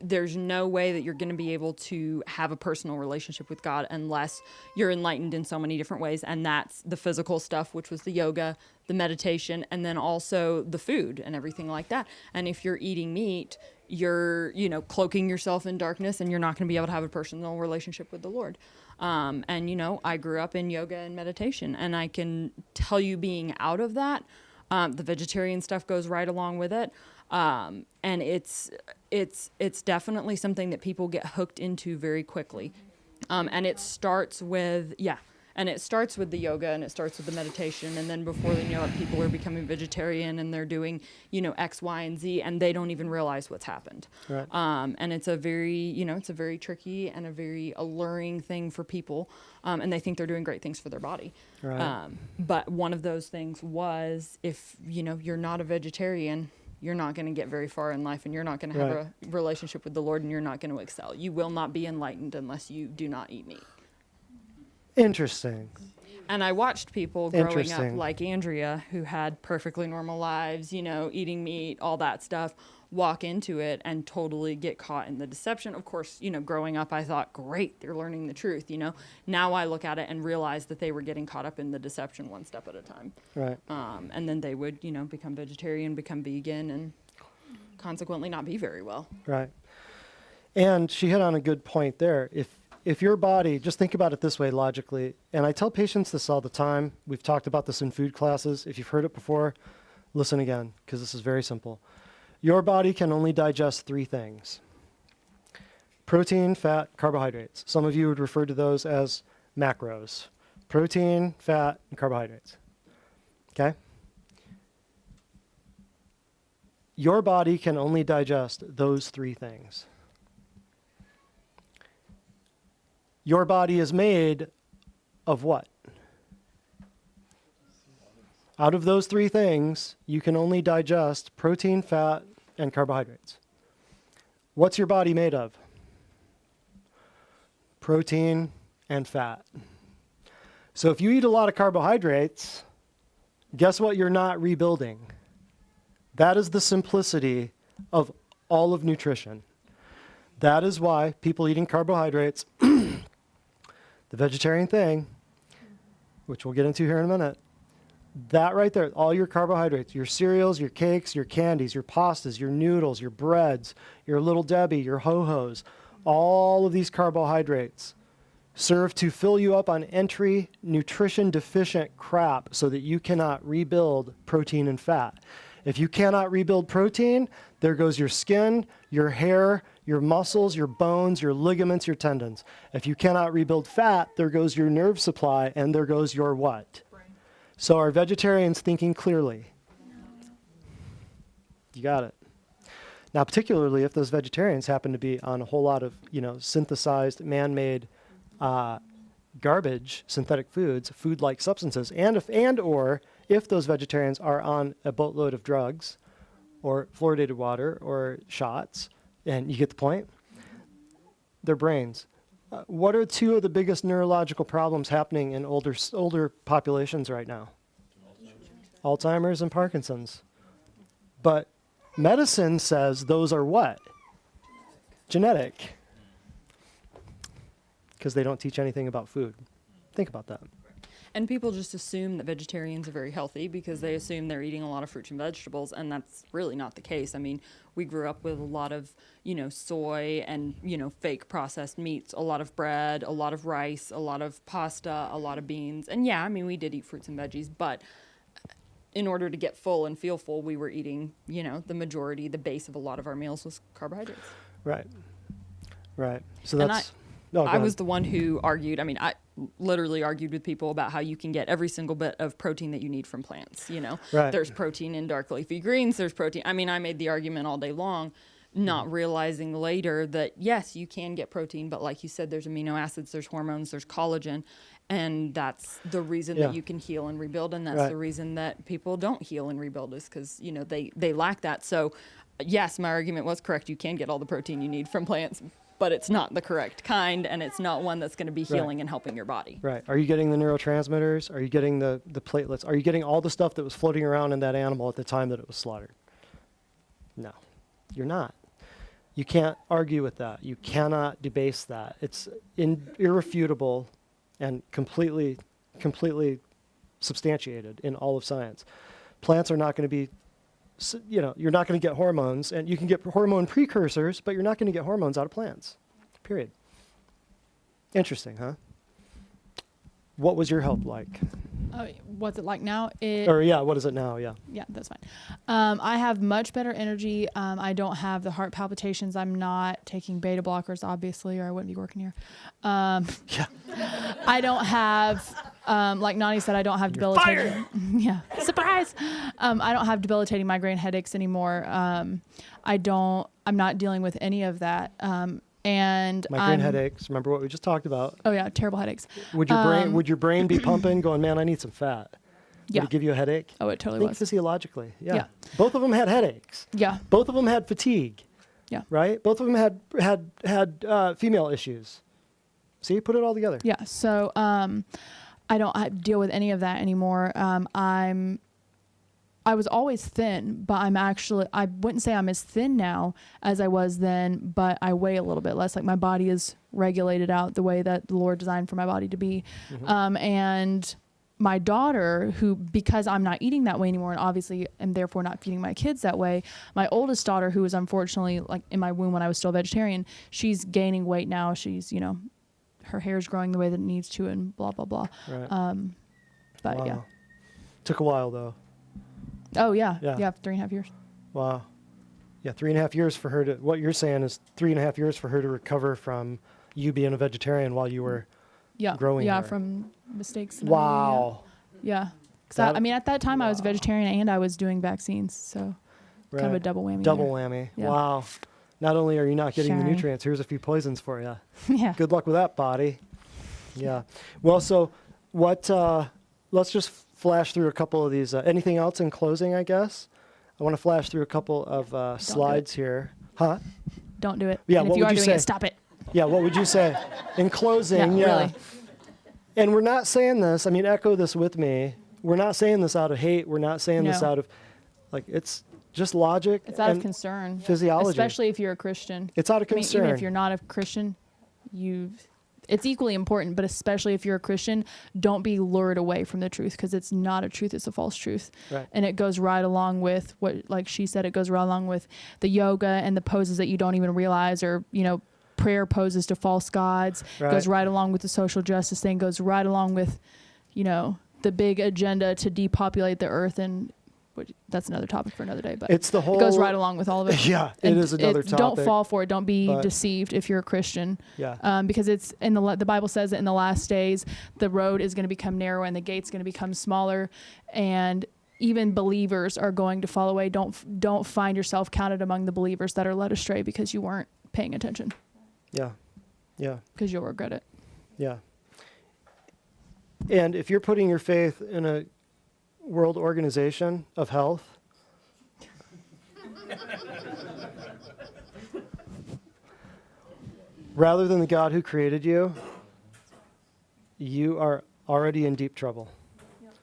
[SPEAKER 6] there's no way that you're going to be able to have a personal relationship with God unless you're enlightened in so many different ways. And that's the physical stuff, which was the yoga, the meditation, and then also the food and everything like that. And if you're eating meat, you're, cloaking yourself in darkness, and you're not going to be able to have a personal relationship with the Lord. And, I grew up in yoga and meditation, and I can tell you being out of that, the vegetarian stuff goes right along with it. And it's definitely something that people get hooked into very quickly. And it starts with, the yoga, and it starts with the meditation. And then before they know it, people are becoming vegetarian, and they're doing, X, Y, and Z, and they don't even realize what's happened.
[SPEAKER 1] Right.
[SPEAKER 6] And it's a very, it's a very tricky and a very alluring thing for people. And they think they're doing great things for their body.
[SPEAKER 1] Right.
[SPEAKER 6] But one of those things was, if, you're not a vegetarian, you're not going to get very far in life, and you're not going to have a relationship with the Lord, and you're not going to excel. You will not be enlightened unless you do not eat meat.
[SPEAKER 1] Interesting.
[SPEAKER 6] And I watched people growing up
[SPEAKER 1] Interesting.
[SPEAKER 6] like Andrea, who had perfectly normal lives, eating meat, all that stuff, walk into it and totally get caught in the deception. Of course, growing up, I thought, great, they're learning the truth, Now I look at it and realize that they were getting caught up in the deception one step at a time.
[SPEAKER 1] Right.
[SPEAKER 6] And then they would, become vegetarian, become vegan, and consequently not be very well.
[SPEAKER 1] Right. And she hit on a good point there. If your body, just think about it this way logically, and I tell patients this all the time. We've talked about this in food classes. If you've heard it before, listen again, because this is very simple. Your body can only digest 3 things: protein, fat, carbohydrates. Some of you would refer to those as macros: protein, fat, and carbohydrates. Okay? Your body can only digest those 3 things. Your body is made of what? Out of those 3 things, you can only digest protein, fat, and carbohydrates. What's your body made of? Protein and fat. So if you eat a lot of carbohydrates, guess what you're not rebuilding? That is the simplicity of all of nutrition. That is why people eating carbohydrates, the vegetarian thing, which we'll get into here in a minute, that right there, all your carbohydrates, your cereals, your cakes, your candies, your pastas, your noodles, your breads, your Little Debbie, your Ho-Hos, all of these carbohydrates serve to fill you up on entry nutrition deficient crap so that you cannot rebuild protein and fat. If you cannot rebuild protein, there goes your skin, your hair, your muscles, your bones, your ligaments, your tendons. If you cannot rebuild fat, there goes your nerve supply, and there goes your what? Brain. So are vegetarians thinking clearly? You got it. Now, particularly if those vegetarians happen to be on a whole lot of, synthesized, man-made garbage, synthetic foods, food-like substances, or if those vegetarians are on a boatload of drugs or fluoridated water or shots, and you get the point, their brains. What are 2 of the biggest neurological problems happening in older populations right now? Alzheimer's and Parkinson's. But medicine says those are what? Genetic. Because they don't teach anything about food. Think about that.
[SPEAKER 6] And people just assume that vegetarians are very healthy because they assume they're eating a lot of fruits and vegetables, and that's really not the case. I mean, we grew up with a lot of, soy and, fake processed meats, a lot of bread, a lot of rice, a lot of pasta, a lot of beans. And yeah, I mean, we did eat fruits and veggies, but in order to get full and feel full, we were eating, the base of a lot of our meals was carbohydrates.
[SPEAKER 1] Right. Right. So
[SPEAKER 6] And
[SPEAKER 1] that's...
[SPEAKER 6] I was the one who argued. I mean, I literally argued with people about how you can get every single bit of protein that you need from plants.
[SPEAKER 1] Right.
[SPEAKER 6] There's protein in dark leafy greens. There's protein. I mean, I made the argument all day long, not realizing later that, yes, you can get protein. But like you said, there's amino acids, there's hormones, there's collagen. And that's the reason that you can heal and rebuild. And that's the reason that people don't heal and rebuild is because, they lack that. So, yes, my argument was correct. You can get all the protein you need from plants. but it's not the correct kind, and it's not one that's going to be healing and helping your body.
[SPEAKER 1] Right. Are you getting the neurotransmitters? Are you getting the platelets? Are you getting all the stuff that was floating around in that animal at the time that it was slaughtered? No, you're not. You can't argue with that. You cannot debase that. It's irrefutable and completely substantiated in all of science. Plants are not going to be, you're not going to get hormones, and you can get hormone precursors, but you're not going to get hormones out of plants, period. Interesting, huh? What was your health like?
[SPEAKER 7] What's it like now?
[SPEAKER 1] What is it now? Yeah.
[SPEAKER 7] Yeah, that's fine. I have much better energy. I don't have the heart palpitations. I'm not taking beta blockers, obviously, or I wouldn't be working here.
[SPEAKER 1] Yeah.
[SPEAKER 7] I don't have, like Nani said, I don't have debilitating. Yeah, surprise. I don't have debilitating migraine headaches anymore. I'm not dealing with any of that. And
[SPEAKER 1] migraine headaches. Remember what we just talked about?
[SPEAKER 7] Oh yeah, terrible headaches.
[SPEAKER 1] Would your brain be pumping, going, man, I need some fat?
[SPEAKER 7] Yeah.
[SPEAKER 1] Would it give you a headache?
[SPEAKER 7] Oh, it totally
[SPEAKER 1] Think
[SPEAKER 7] was.
[SPEAKER 1] physiologically. Yeah.
[SPEAKER 7] Yeah.
[SPEAKER 1] Both of them had headaches.
[SPEAKER 7] Yeah.
[SPEAKER 1] Both of them had fatigue.
[SPEAKER 7] Yeah.
[SPEAKER 1] Right. Both of them had female issues. See, put it all together.
[SPEAKER 7] Yeah. So I don't deal with any of that anymore. I was always thin, but I wouldn't say I'm as thin now as I was then, but I weigh a little bit less. Like my body is regulated out the way that the Lord designed for my body to be. Mm-hmm. And my daughter, who, because I'm not eating that way anymore, and obviously am therefore not feeding my kids that way, my oldest daughter, who was unfortunately like in my womb when I was still vegetarian, she's gaining weight now. She's, her hair's growing the way that it needs to, and blah, blah, blah.
[SPEAKER 1] Right.
[SPEAKER 7] But
[SPEAKER 1] wow.
[SPEAKER 7] yeah.
[SPEAKER 1] Took a while though.
[SPEAKER 7] Oh yeah.
[SPEAKER 1] Yeah.
[SPEAKER 7] 3.5 years.
[SPEAKER 1] Wow. Yeah. 3.5 years for her what you're saying is 3.5 years for her to recover from you being a vegetarian while you were growing
[SPEAKER 7] Yeah.
[SPEAKER 1] her.
[SPEAKER 7] From mistakes.
[SPEAKER 1] Wow.
[SPEAKER 7] Yeah. Cause at that time I was a vegetarian and I was doing vaccines. So kind of a double whammy.
[SPEAKER 1] Double
[SPEAKER 7] there.
[SPEAKER 1] whammy.
[SPEAKER 7] Yeah.
[SPEAKER 1] Wow. Not only are you not getting the
[SPEAKER 7] Sorry.
[SPEAKER 1] nutrients, here's a few poisons for you.
[SPEAKER 7] Yeah.
[SPEAKER 1] Good luck with that, body. Yeah. Well, so let's just flash through a couple of these. Anything else in closing, I guess? I want to flash through a couple of slides here. Huh?
[SPEAKER 7] Don't do it.
[SPEAKER 1] Yeah,
[SPEAKER 7] And
[SPEAKER 1] what
[SPEAKER 7] if you
[SPEAKER 1] would
[SPEAKER 7] are
[SPEAKER 1] you
[SPEAKER 7] doing
[SPEAKER 1] say?
[SPEAKER 7] it, stop it.
[SPEAKER 1] Yeah, what would you say? In closing,
[SPEAKER 7] Yeah, really.
[SPEAKER 1] And we're not saying this, echo this with me. We're not saying this out of hate. We're not saying this
[SPEAKER 7] No.
[SPEAKER 1] out of, it's just logic.
[SPEAKER 7] It's out of
[SPEAKER 1] and
[SPEAKER 7] concern.
[SPEAKER 1] physiology.
[SPEAKER 7] Especially if you're a Christian.
[SPEAKER 1] It's out of concern.
[SPEAKER 7] Even if you're not a Christian, it's equally important, but especially if you're a Christian, don't be lured away from the truth, because it's not a truth, it's a false truth.
[SPEAKER 1] Right.
[SPEAKER 7] And it goes right along with what, like she said, it goes right along with the yoga and the poses that you don't even realize, or, prayer poses to false gods.
[SPEAKER 1] Right.
[SPEAKER 7] Goes right along with the social justice thing, goes right along with, the big agenda to depopulate the earth, and that's another topic for another day, but
[SPEAKER 1] It's the whole.
[SPEAKER 7] it goes right along with all of it.
[SPEAKER 1] Yeah,
[SPEAKER 7] And
[SPEAKER 1] it is another topic.
[SPEAKER 7] Don't fall for it. Don't be
[SPEAKER 1] but-
[SPEAKER 7] deceived if you're a Christian.
[SPEAKER 1] Yeah.
[SPEAKER 7] Because it's in the Bible says that in the last days, the road is going to become narrow and the gate's going to become smaller, and even believers are going to fall away. Don't find yourself counted among the believers that are led astray because you weren't paying attention,
[SPEAKER 1] Yeah. Yeah.
[SPEAKER 7] because you'll regret it.
[SPEAKER 1] Yeah. And if you're putting your faith in a World Organization of Health, rather than the God who created you, you are already in deep trouble.
[SPEAKER 7] Yep.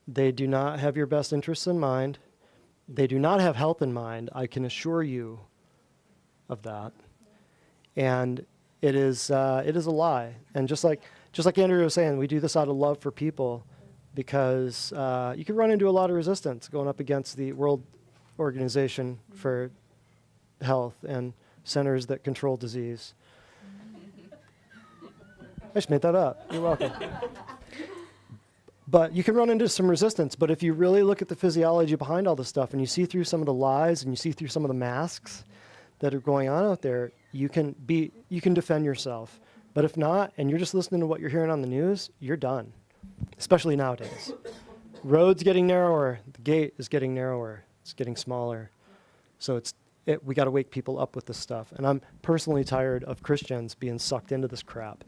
[SPEAKER 1] They do not have your best interests in mind. They do not have health in mind. I can assure you of that. And it is a lie. And just like Andrew was saying, we do this out of love for people, because you can run into a lot of resistance going up against the World Organization for Health and centers that control disease. I just made that up. You're welcome. But you can run into some resistance. But if you really look at the physiology behind all this stuff, and you see through some of the lies, and you see through some of the masks that are going on out there, you can defend yourself. But if not, and you're just listening to what you're hearing on the news, you're done. Especially nowadays. Road's getting narrower. The gate is getting narrower. It's getting smaller. So we got to wake people up with this stuff. And I'm personally tired of Christians being sucked into this crap.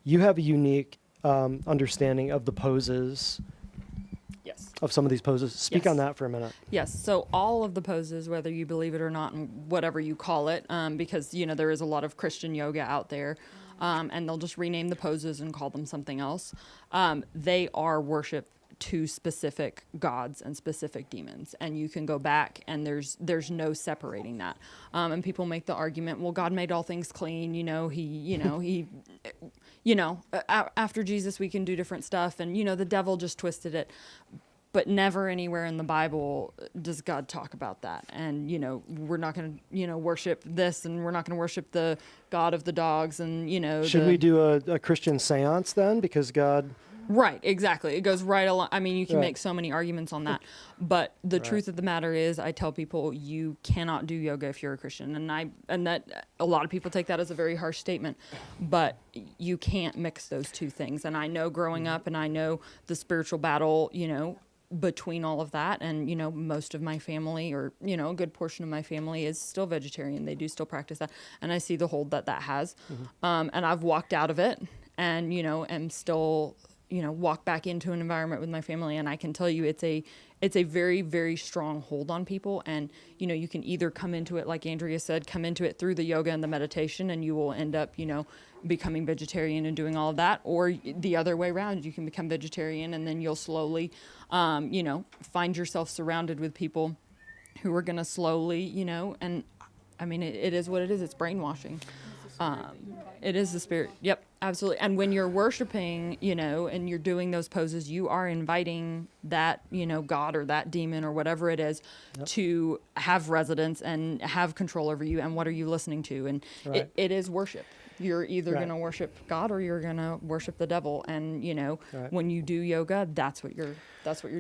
[SPEAKER 1] You have a unique understanding of the poses.
[SPEAKER 6] Yes.
[SPEAKER 1] of some of these poses. Speak
[SPEAKER 6] Yes.
[SPEAKER 1] on that for a minute.
[SPEAKER 6] Yes. So all of the poses, whether you believe it or not, and whatever you call it, because there is a lot of Christian yoga out there, and they'll just rename the poses and call them something else. They are worship to specific gods and specific demons, and you can go back and there's no separating that. And people make the argument, well, God made all things clean. After Jesus we can do different stuff, and the devil just twisted it. But never anywhere in the Bible does God talk about that. And, we're not going to, worship this, and we're not going to worship the God of the dogs. And,
[SPEAKER 1] Should we do a Christian seance then? Because God...
[SPEAKER 6] Right, exactly. It goes right along. I mean, you can
[SPEAKER 1] Right.
[SPEAKER 6] make so many arguments on that. But the truth of the matter is, I tell people you cannot do yoga if you're a Christian. And that a lot of people take that as a very harsh statement. But you can't mix those two things. And I know growing up, and I know the spiritual battle, between all of that, and most of my family, or a good portion of my family, is still vegetarian. They do still practice that, and I see the hold that has. And I've walked out of it, and am still walk back into an environment with my family, and I can tell you it's a very, very strong hold on people. And you can either come into it, like Andrea said, come into it through the yoga and the meditation, and you will end up becoming vegetarian and doing all of that, or the other way around, you can become vegetarian, and then you'll slowly find yourself surrounded with people who are going to slowly and I mean it is what it is. It's brainwashing. It is the spirit. Yep, absolutely. And when you're worshiping, and you're doing those poses, you are inviting that, God or that demon or whatever it is to have residence and have control over you. And what are you listening to? And
[SPEAKER 1] Right.
[SPEAKER 6] it is worship. You're either
[SPEAKER 1] Right.
[SPEAKER 6] going to worship God or you're going to worship the devil. And,
[SPEAKER 1] Right.
[SPEAKER 6] when you do yoga, that's what you're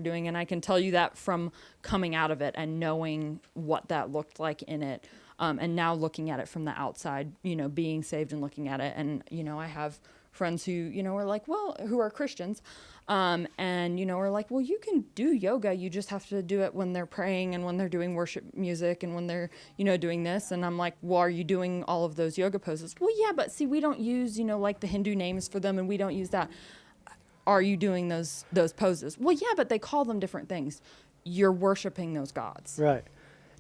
[SPEAKER 6] doing. And I can tell you that from coming out of it and knowing what that looked like in it. And now looking at it from the outside, being saved and looking at it. And, I have friends who, are like, well, who are Christians, and, are like, well, you can do yoga. You just have to do it when they're praying and when they're doing worship music and when they're, doing this. And I'm like, well, are you doing all of those yoga poses? Well, yeah, but see, we don't use, like the Hindu names for them, and we don't use that. Are you doing those poses? Well, yeah, but they call them different things. You're worshiping those gods.
[SPEAKER 1] Right.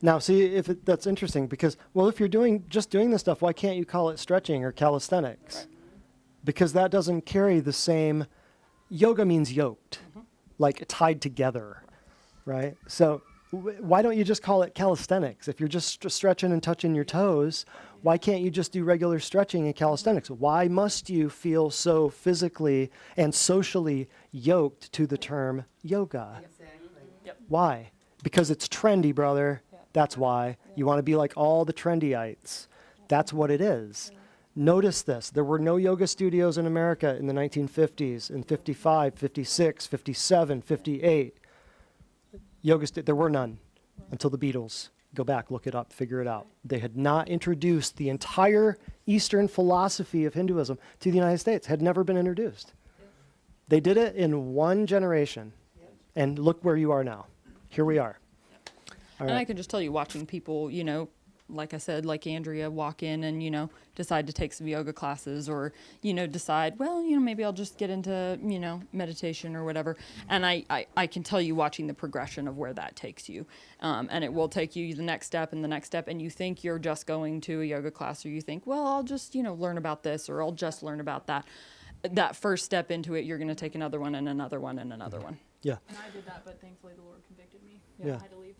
[SPEAKER 1] Now, see, that's interesting because, well, if you're doing this stuff, why can't you call it stretching or calisthenics?
[SPEAKER 6] Right.
[SPEAKER 1] Because that doesn't carry the same. Yoga means yoked, like tied together, right? So why don't you just call it calisthenics? If you're just stretching and touching your toes, why can't you just do regular stretching and calisthenics? Why must you feel so physically and socially yoked to the term yoga?
[SPEAKER 6] Yep.
[SPEAKER 1] Why? Because it's trendy, brother. That's why. You want to be like all the trendyites. That's what it is. Notice this. There were no yoga studios in America in the 1950s, in 55, 56, 57, 58. There were none until the Beatles. Go back, look it up, figure it out. They had not introduced the entire Eastern philosophy of Hinduism to the United States. Had never been introduced. They did it in one generation. And look where you are now. Here we are. All
[SPEAKER 6] And I
[SPEAKER 1] right.
[SPEAKER 6] can just tell you, watching people, like I said, like Andrea, walk in and, decide to take some yoga classes, or, decide, well, maybe I'll just get into, meditation or whatever. And I can tell you, watching the progression of where that takes you. And it will take you the next step and the next step. And you think you're just going to a yoga class, or you think, well, I'll just, learn about this, or I'll just learn about that. That first step into it, you're going to take another one and another one and another one.
[SPEAKER 1] Yeah.
[SPEAKER 7] And I did that, but thankfully the Lord convicted me.
[SPEAKER 1] Yeah.
[SPEAKER 7] I had to leave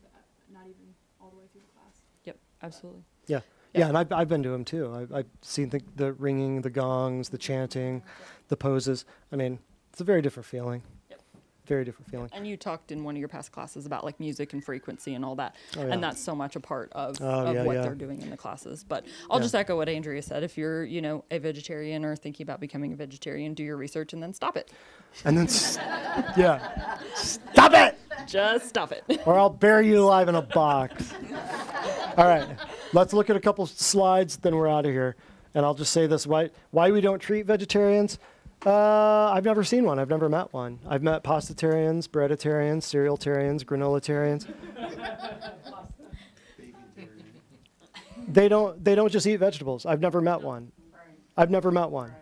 [SPEAKER 7] not even all the way through the class.
[SPEAKER 6] Yep, absolutely.
[SPEAKER 1] Yeah.
[SPEAKER 6] Yeah.
[SPEAKER 1] Yeah, and I've been to them too. I've seen the ringing, the gongs, the chanting, the poses. I mean, it's a very different feeling.
[SPEAKER 6] Yep.
[SPEAKER 1] Very different feeling.
[SPEAKER 6] And you talked in one of your past classes about like music and frequency and all that.
[SPEAKER 1] Oh, yeah.
[SPEAKER 6] And that's so much a part of
[SPEAKER 1] yeah,
[SPEAKER 6] what
[SPEAKER 1] yeah.
[SPEAKER 6] they're doing in the classes. But I'll
[SPEAKER 1] Yeah.
[SPEAKER 6] just echo what Andrea said. If you're, a vegetarian or thinking about becoming a vegetarian, do your research and then stop it.
[SPEAKER 1] And then, yeah. Stop it!
[SPEAKER 6] Just stop it.
[SPEAKER 1] Or I'll bury you alive in a box. All right. Let's look at a couple slides, then we're out of here. And I'll just say this, why we don't treat vegetarians. I've never seen one. I've never met one. I've met pastatarians, breaditarians, cerealitarians, granolatarians. They don't just eat vegetables. I've never met one. I've never met one.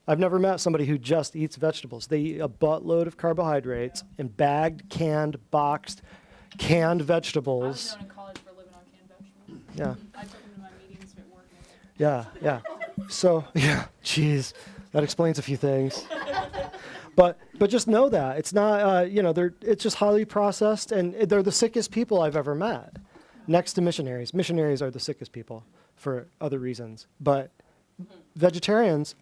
[SPEAKER 1] I've never met somebody who just eats vegetables. They eat a buttload of carbohydrates and bagged, canned, boxed, canned vegetables.
[SPEAKER 7] in college for living on canned vegetables.
[SPEAKER 1] Yeah.
[SPEAKER 7] I took them to my meetings at work.
[SPEAKER 1] Yeah. So, yeah, geez, that explains a few things. But just know that it's not, it's just highly processed, and they're the sickest people I've ever met, next to missionaries. Missionaries are the sickest people for other reasons, but vegetarians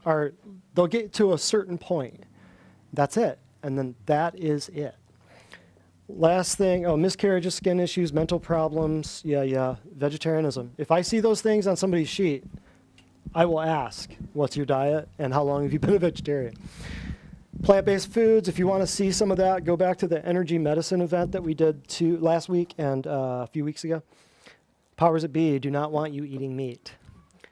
[SPEAKER 1] they'll get to a certain point. That's it, and then that is it. Last thing, miscarriages, skin issues, mental problems. Yeah, vegetarianism. If I see those things on somebody's sheet, I will ask, what's your diet and how long have you been a vegetarian? Plant-based foods, if you want to see some of that, go back to the energy medicine event that we did last week and a few weeks ago. Powers that be do not want you eating meat.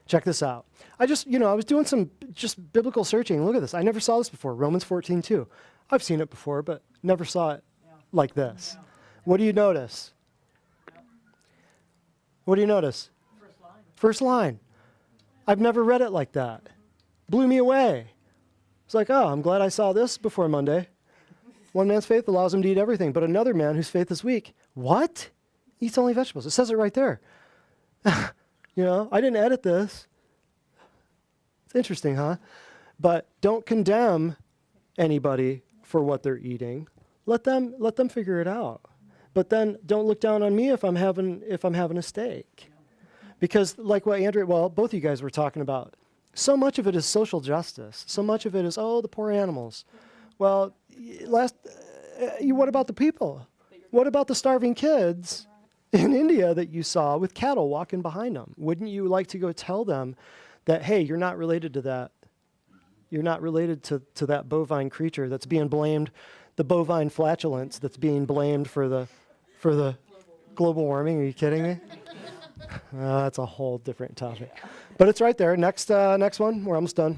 [SPEAKER 1] Check this out. I was doing some just biblical searching. Look at this. I never saw this before. Romans 14:2. I've seen it before, but never saw it like this. What do you notice? What do you notice? First line. I've never read it like that. Blew me away. It's like, oh, I'm glad I saw this before Monday. One man's faith allows him to eat everything, but another man whose faith is weak, what? Eats only vegetables. It says it right there. I didn't edit this. It's interesting, huh? But don't condemn anybody for what they're eating. Let them figure it out. But then don't look down on me if I'm having a steak. Because like what both of you guys were talking about, so much of it is social justice. So much of it is, the poor animals. Well, what about the people? What about the starving kids in India that you saw with cattle walking behind them? Wouldn't you like to go tell them that, hey, you're not related to that? You're not related to that bovine creature that's being blamed, the bovine flatulence that's being blamed for the global warming. Are you kidding me? That's a whole different topic. But it's right there. Next one. We're almost done.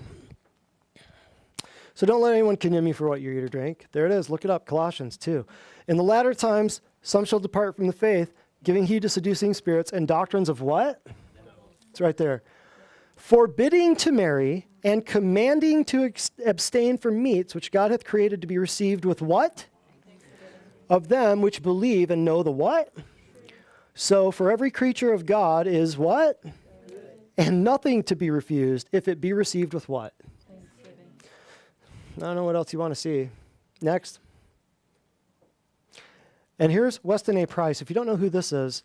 [SPEAKER 1] So don't let anyone condemn you for what you eat or drink. There it is. Look it up. Colossians 2. In the latter times, some shall depart from the faith, giving heed to seducing spirits and doctrines of what? It's right there. Forbidding to marry and commanding to abstain from meats which God hath created to be received with what? Of them which believe and know the what? So for every creature of God is what? And nothing to be refused if it be received with what? I don't know what else you want to see. Next. And here's Weston A. Price. If you don't know who this is,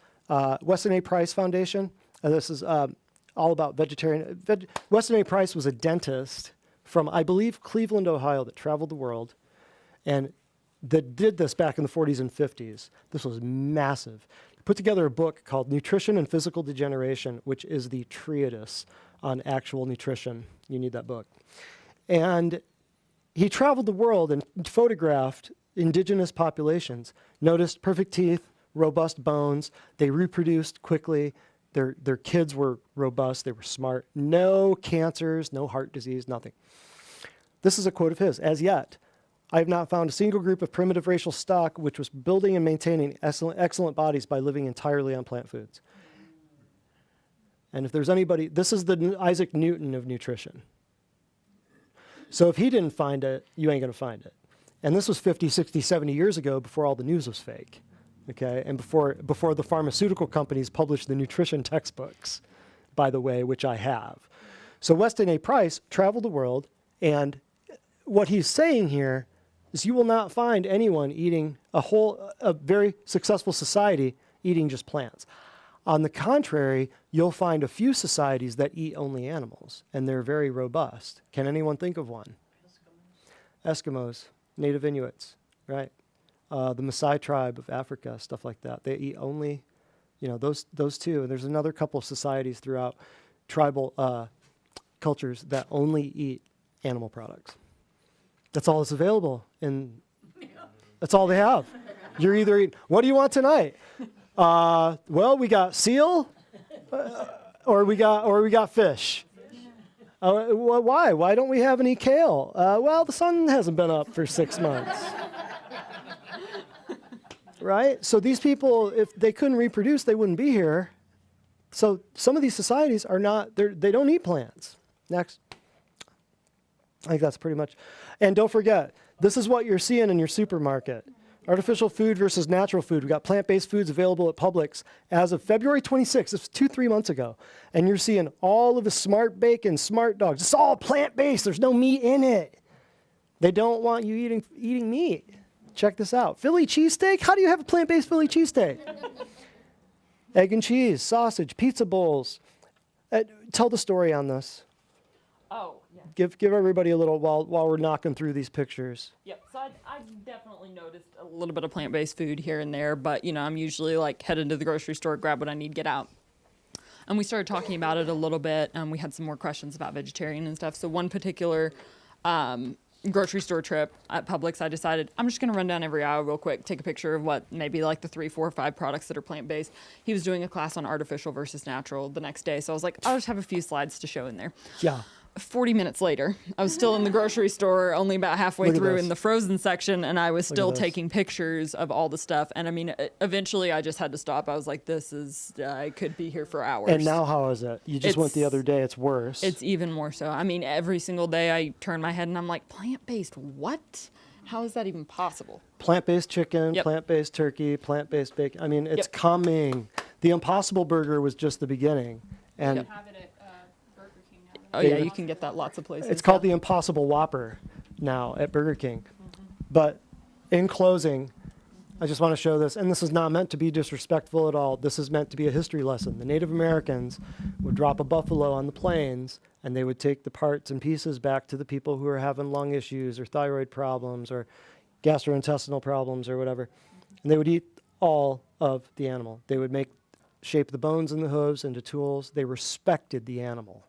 [SPEAKER 1] Weston A. Price Foundation, this is all about vegetarian. Weston A. Price was a dentist from, I believe, Cleveland, Ohio, that traveled the world and that did this back in the 40s and 50s. This was massive. He put together a book called Nutrition and Physical Degeneration, which is the treatise on actual nutrition. You need that book. And he traveled the world and photographed indigenous populations, noticed perfect teeth, robust bones. They reproduced quickly. Their kids were robust. They were smart. No cancers, no heart disease, nothing. This is a quote of his. As yet, I have not found a single group of primitive racial stock which was building and maintaining excellent bodies by living entirely on plant foods. And if there's anybody, this is the Isaac Newton of nutrition. So if he didn't find it, you ain't going to find it. And this was 50, 60, 70 years ago before all the news was fake. Okay, and before the pharmaceutical companies published the nutrition textbooks, by the way, which I have. So Weston A. Price traveled the world, and what he's saying here is you will not find anyone eating a very successful society eating just plants. On the contrary, you'll find a few societies that eat only animals, and they're very robust. Can anyone think of one? Eskimos, Native Inuits, right? The Maasai tribe of Africa, stuff like that. They eat only, those two. And there's another couple of societies throughout tribal cultures that only eat animal products. That's all that's available, and that's all they have. You're either eating, what do you want tonight? Well, we got seal, or we got fish. Why? Why don't we have any kale? Well, the sun hasn't been up for 6 months. Right? So these people, if they couldn't reproduce, they wouldn't be here. So some of these societies are not, they don't eat plants. Next. I think that's pretty much. And don't forget, this is what you're seeing in your supermarket. Artificial food versus natural food. We've got plant-based foods available at Publix as of February 26th. It's 2-3 months ago. And you're seeing all of the Smart Bacon, Smart Dogs. It's all plant-based. There's no meat in it. They don't want you eating meat. Check this out. Philly cheesesteak? How do you have a plant-based Philly cheesesteak? Egg and cheese, sausage, pizza bowls. Tell the story on this.
[SPEAKER 6] Oh, yeah.
[SPEAKER 1] Give everybody a little while we're knocking through these pictures.
[SPEAKER 6] Yep. So I definitely noticed a little bit of plant-based food here and there, but I'm usually like headed to the grocery store, grab what I need, get out. And we started talking about it a little bit. We had some more questions about vegetarian and stuff. So one particular grocery store trip at Publix, I decided I'm just going to run down every aisle real quick, take a picture of what maybe like the 3, 4, or 5 products that are plant-based. He was doing a class on artificial versus natural the next day. So I was like, I'll just have a few slides to show in there.
[SPEAKER 1] Yeah.
[SPEAKER 6] 40 minutes later, I was still in the grocery store, only about halfway
[SPEAKER 1] Look at
[SPEAKER 6] through
[SPEAKER 1] this.
[SPEAKER 6] in the frozen section, and I was
[SPEAKER 1] Look at
[SPEAKER 6] still
[SPEAKER 1] this.
[SPEAKER 6] taking pictures of all the stuff. And I mean, eventually I just had to stop. I was like, I could be here for hours.
[SPEAKER 1] And now how is it? You just went the other day. It's worse.
[SPEAKER 6] It's even more so. I mean, every single day I turn my head and I'm like, plant-based what? How is that even possible?
[SPEAKER 1] Plant-based chicken,
[SPEAKER 6] Yep.
[SPEAKER 1] plant-based turkey, plant-based bacon. I mean, it's
[SPEAKER 6] Yep.
[SPEAKER 1] coming. The Impossible Burger was just the beginning. And
[SPEAKER 6] Yep.
[SPEAKER 7] Have it at Burger King now.
[SPEAKER 6] Oh yeah, you can get that lots of places.
[SPEAKER 1] it's called the Impossible Whopper now at Burger King. But in closing, I just want to show this, and this is not meant to be disrespectful at all. This is meant to be a history lesson. The Native Americans would drop a buffalo on the plains, and they would take the parts and pieces back to the people who are having lung issues or thyroid problems or gastrointestinal problems or whatever. And they would eat all of the animal. They would shape the bones and the hooves into tools. They respected the animal.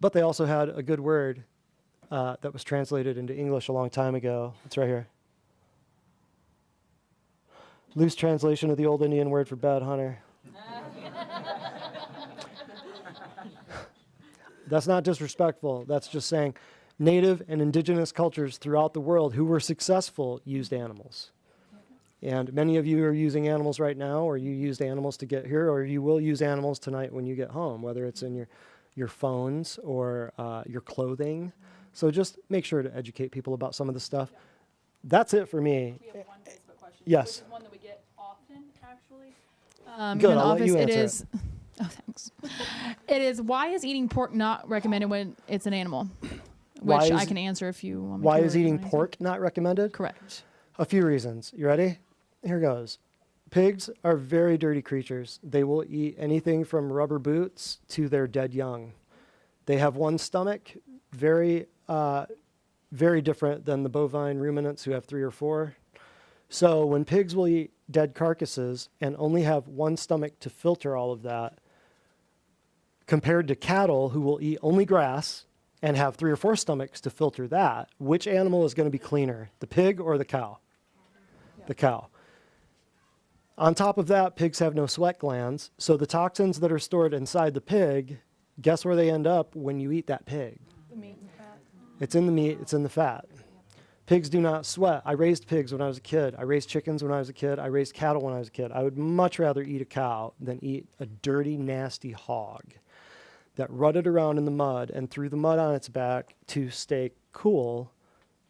[SPEAKER 1] But they also had a good word that was translated into English a long time ago. It's right here. Loose translation of the old Indian word for bad hunter. That's not disrespectful. That's just saying native and indigenous cultures throughout the world who were successful used animals. And many of you are using animals right now, or you used animals to get here, or you will use animals tonight when you get home, whether it's in your phones or your clothing. So just make sure to educate people about some of the stuff. That's it for me.
[SPEAKER 7] We have one Facebook question.
[SPEAKER 1] Yes.
[SPEAKER 7] This is one that we get often, actually.
[SPEAKER 1] Good,
[SPEAKER 7] Here in the
[SPEAKER 1] I'll let
[SPEAKER 7] office,
[SPEAKER 1] you
[SPEAKER 7] it
[SPEAKER 1] answer
[SPEAKER 7] is. Oh, thanks. It is, why is eating pork not recommended when it's an animal?
[SPEAKER 1] Why
[SPEAKER 7] Which
[SPEAKER 1] is-
[SPEAKER 7] I can answer if you want me
[SPEAKER 1] Why
[SPEAKER 7] to.
[SPEAKER 1] is
[SPEAKER 7] or you
[SPEAKER 1] eating
[SPEAKER 7] wanna answer.
[SPEAKER 1] pork not recommended?
[SPEAKER 7] Correct.
[SPEAKER 1] A few reasons. You ready? Here goes. Pigs are very dirty creatures. They will eat anything from rubber boots to their dead young. They have one stomach, very different than the bovine ruminants who have 3 or 4. So when pigs will eat dead carcasses and only have one stomach to filter all of that, compared to cattle who will eat only grass and have 3 or 4 stomachs to filter that, which animal is going to be cleaner, the pig or the cow? The cow. On top of that, pigs have no sweat glands, so the toxins that are stored inside the pig, guess where they end up when you eat that pig?
[SPEAKER 7] The meat and fat.
[SPEAKER 1] It's in the meat, it's in the fat. Pigs do not sweat. I raised pigs when I was a kid. I raised chickens when I was a kid. I raised cattle when I was a kid. I would much rather eat a cow than eat a dirty, nasty hog that rutted around in the mud and threw the mud on its back to stay cool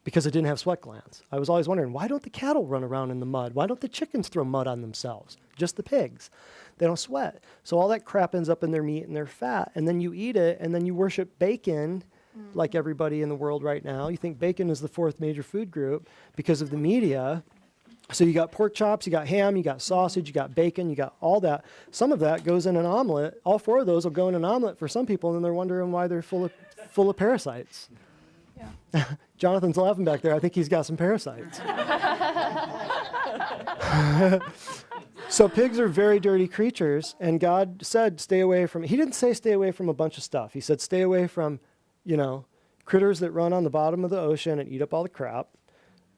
[SPEAKER 1] because it didn't have sweat glands. I was always wondering, why don't the cattle run around in the mud? Why don't the chickens throw mud on themselves? Just the pigs. They don't sweat. So all that crap ends up in their meat and their fat. And then you eat it, and then you worship bacon like everybody in the world right now. You think bacon is the 4th major food group because of the media. So you got pork chops, you got ham, you got sausage, you got bacon, you got all that. Some of that goes in an omelet. All 4 of those will go in an omelet for some people, and then they're wondering why they're full of parasites.
[SPEAKER 7] Yeah.
[SPEAKER 1] Jonathan's laughing back there. I think he's got some parasites. So pigs are very dirty creatures, and God said stay away from, he didn't say stay away from a bunch of stuff. He said stay away from, critters that run on the bottom of the ocean and eat up all the crap,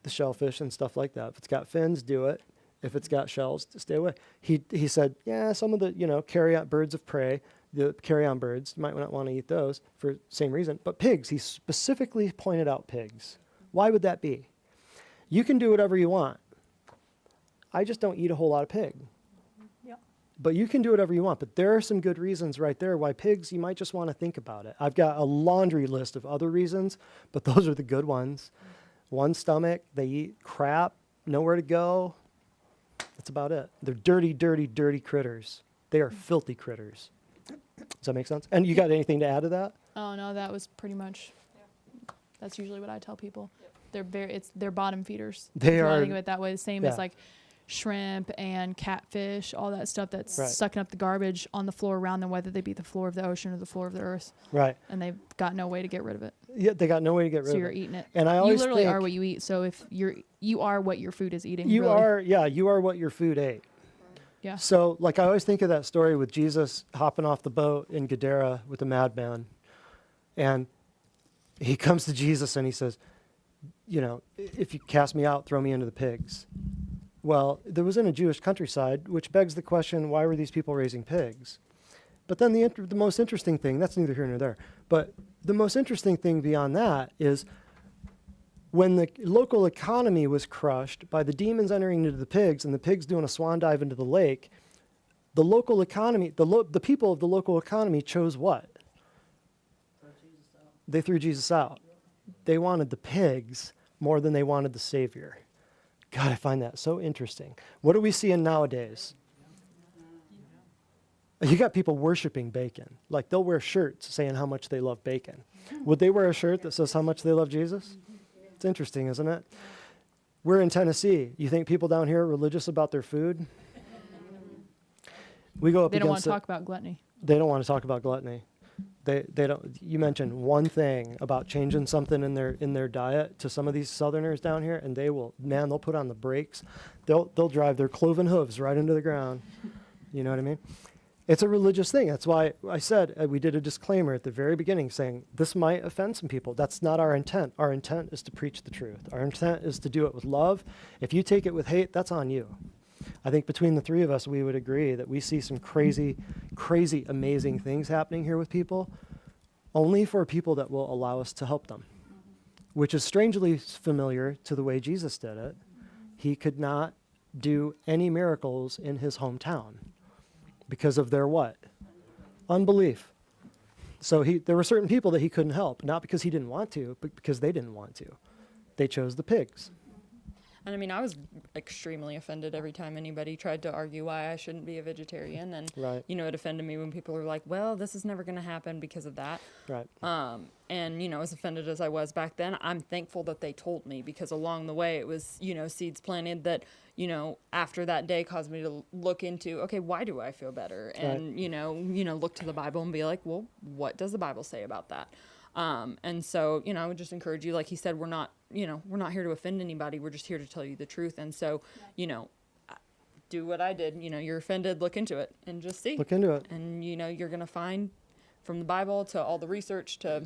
[SPEAKER 1] the shellfish and stuff like that. If it's got fins, do it. If it's got shells, stay away. He said, yeah, some of the, carrion birds of prey, the carrion birds, you might not want to eat those for the same reason. But pigs, he specifically pointed out pigs. Why would that be? You can do whatever you want. I just don't eat a whole lot of pig.
[SPEAKER 7] Yep.
[SPEAKER 1] but you can do whatever you want. But there are some good reasons right there why pigs, you might just want to think about it. I've got a laundry list of other reasons, but those are the good ones. One stomach, they eat crap, nowhere to go. That's about it. They're dirty, dirty, dirty critters. They are filthy critters. Does that make sense? And you got anything to add to that?
[SPEAKER 7] Oh no, that was pretty much. That's usually what I tell people. They're bottom feeders.
[SPEAKER 1] They
[SPEAKER 7] if you want
[SPEAKER 1] are-
[SPEAKER 7] to think of it that way. The same
[SPEAKER 1] yeah.
[SPEAKER 7] as like shrimp and catfish, all that stuff that's
[SPEAKER 1] Right.
[SPEAKER 7] sucking up the garbage on the floor around them, whether they be the floor of the ocean or the floor of the earth,
[SPEAKER 1] Right.
[SPEAKER 7] and they've got no way to get rid of it.
[SPEAKER 1] Yeah, they got no way to get rid
[SPEAKER 7] So
[SPEAKER 1] of
[SPEAKER 7] you're
[SPEAKER 1] it.
[SPEAKER 7] eating it.
[SPEAKER 1] And I
[SPEAKER 7] You
[SPEAKER 1] always
[SPEAKER 7] literally
[SPEAKER 1] think
[SPEAKER 7] are what you eat. So if you are what your food is eating.
[SPEAKER 1] you
[SPEAKER 7] really.
[SPEAKER 1] you are what your food ate.
[SPEAKER 7] Yeah.
[SPEAKER 1] So, like, I always think of that story with Jesus hopping off the boat in Gadara with the madman. And he comes to Jesus and he says, you know, if you cast me out, throw me into the pigs. Well, there was in a Jewish countryside, which begs the question, why were these people raising pigs? But then the most interesting thing, that's neither here nor there, but the most interesting thing beyond that is when the local economy was crushed by the demons entering into the pigs and the pigs doing a swan dive into the lake, the local economy, the people of the local economy chose what? They threw Jesus out. They wanted the pigs more than they wanted the Savior. God, I find that so interesting. What are we seeing nowadays? You got people worshiping bacon. Like, they'll wear shirts saying how much they love bacon. Would they wear a shirt that says how much they love Jesus? It's interesting, isn't it? We're in Tennessee. You think people down here are religious about their food? We go up
[SPEAKER 7] They don't want
[SPEAKER 1] against
[SPEAKER 7] to
[SPEAKER 1] it.
[SPEAKER 7] talk about gluttony.
[SPEAKER 1] They don't want to talk about gluttony. They don't. You mentioned one thing about changing something in their diet to some of these Southerners down here, and they'll put on the brakes. They'll drive their cloven hooves right into the ground. You know what I mean? It's a religious thing. That's why I said we did a disclaimer at the very beginning saying this might offend some people. That's not our intent. Our intent is to preach the truth. Our intent is to do it with love. If you take it with hate, that's on you. I think between the three of us, we would agree that we see some crazy, crazy, amazing things happening here with people, only for people that will allow us to help them, which is strangely familiar to the way Jesus did it. He could not do any miracles in his hometown because of their what? Unbelief. So there were certain people that he couldn't help, not because he didn't want to, but because they didn't want to. They chose the pigs.
[SPEAKER 6] And I mean, I was extremely offended every time anybody tried to argue why I shouldn't be a vegetarian. And,
[SPEAKER 1] Right.
[SPEAKER 6] you know, it offended me when people were like, well, this is never going to happen because of that.
[SPEAKER 1] Right.
[SPEAKER 6] And, you know, as offended as I was back then, I'm thankful that they told me, because along the way it was, you know, seeds planted that, you know, after that day caused me to look into, okay, why do I feel better? And, you know, look to the Bible and be like, well, what does the Bible say about that? And so, you know, I would just encourage you, like he said, we're not here to offend anybody. We're just here to tell you the truth. And so, you know, do what I did. You know, you're offended, look into it and just see.
[SPEAKER 1] Look into it.
[SPEAKER 6] And, you know, you're going to find from the Bible to all the research to,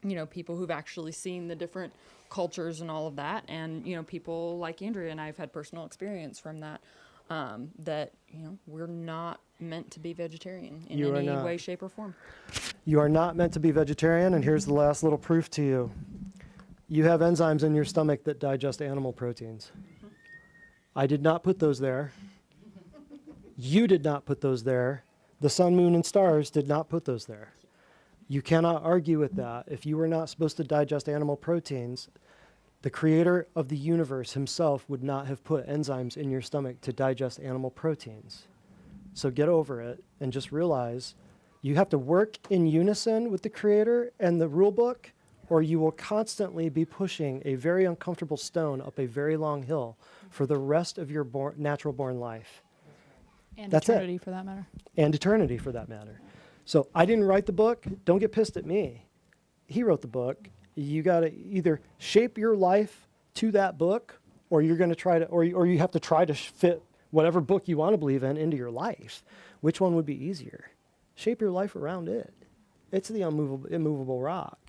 [SPEAKER 6] you know, people who've actually seen the different cultures and all of that. And, you know, people like Andrea and I have had personal experience from that, that, you know, we're not meant to be vegetarian in
[SPEAKER 1] You are
[SPEAKER 6] any
[SPEAKER 1] not.
[SPEAKER 6] way, shape, or form.
[SPEAKER 1] You are not meant to be vegetarian, and here's the last little proof to you. You have enzymes in your stomach that digest animal proteins. I did not put those there. You did not put those there. The sun, moon, and stars did not put those there. You cannot argue with that. If you were not supposed to digest animal proteins, the creator of the universe himself would not have put enzymes in your stomach to digest animal proteins. So get over it and just realize you have to work in unison with the creator and the rule book, or you will constantly be pushing a very uncomfortable stone up a very long hill for the rest of your natural born life.
[SPEAKER 7] And
[SPEAKER 1] That's it.
[SPEAKER 7] eternity, for that matter.
[SPEAKER 1] And eternity, for that matter. So I didn't write the book. Don't get pissed at me. He wrote the book. You got to either shape your life to that book, or you're going to try to, or you have to try to fit whatever book you want to believe in into your life. Which one would be easier? Shape your life around it. It's the immovable rock.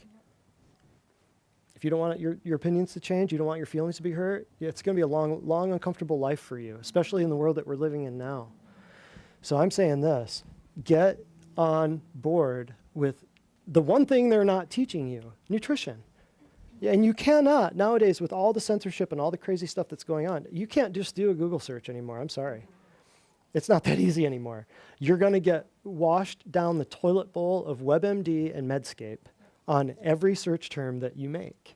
[SPEAKER 1] If you don't want your opinions to change, you don't want your feelings to be hurt, it's going to be a long, uncomfortable life for you, especially in the world that we're living in now. So I'm saying this, get on board with the one thing they're not teaching you, nutrition. Yeah, and you cannot, nowadays, with all the censorship and all the crazy stuff that's going on, you can't just do a Google search anymore. I'm sorry. It's not that easy anymore. You're going to get washed down the toilet bowl of WebMD and Medscape on every search term that you make.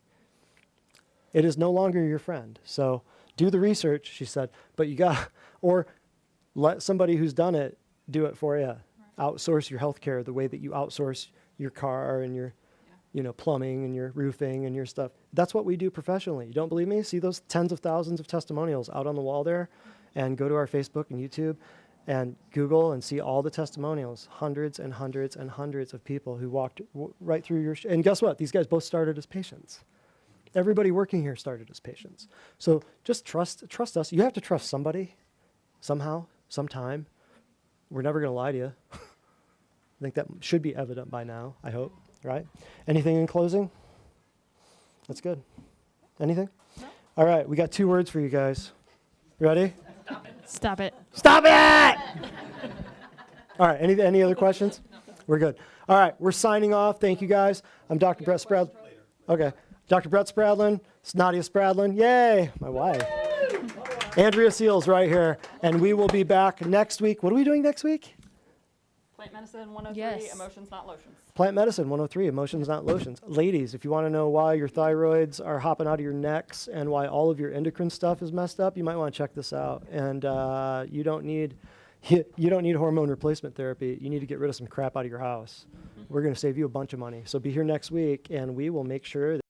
[SPEAKER 1] It is no longer your friend. So do the research, she said, but you got, or let somebody who's done it do it for you. Outsource your healthcare the way that you outsource your car and your plumbing and your roofing and your stuff. That's what we do professionally. You don't believe me? See those tens of thousands of testimonials out on the wall there? And go to our Facebook and YouTube and Google and see all the testimonials. Hundreds and hundreds and hundreds of people who walked right through your... and guess what? These guys both started as patients. Everybody working here started as patients. So just trust us. You have to trust somebody, somehow, sometime. We're never going to lie to you. I think that should be evident by now, I hope. Right? Anything in closing? That's good. Anything? No. All right, we got 2 words for you guys. Ready?
[SPEAKER 7] Stop it.
[SPEAKER 1] Stop it! All right, any other questions? No. We're good. All right, we're signing off. Thank you, guys. I'm Dr. Brett Spradlin. Okay. Dr. Brett Spradlin, Nadia Spradlin. Yay! My wife. Andrea Seals right here. And we will be back next week. What are we doing next week?
[SPEAKER 6] Plant medicine 103,
[SPEAKER 7] Yes.
[SPEAKER 6] emotions, not lotions.
[SPEAKER 1] Plant medicine 103, emotions, not lotions. Ladies, if you want to know why your thyroids are hopping out of your necks and why all of your endocrine stuff is messed up, you might want to check this out. And you don't need hormone replacement therapy. You need to get rid of some crap out of your house. We're going to save you a bunch of money. So be here next week, and we will make sure that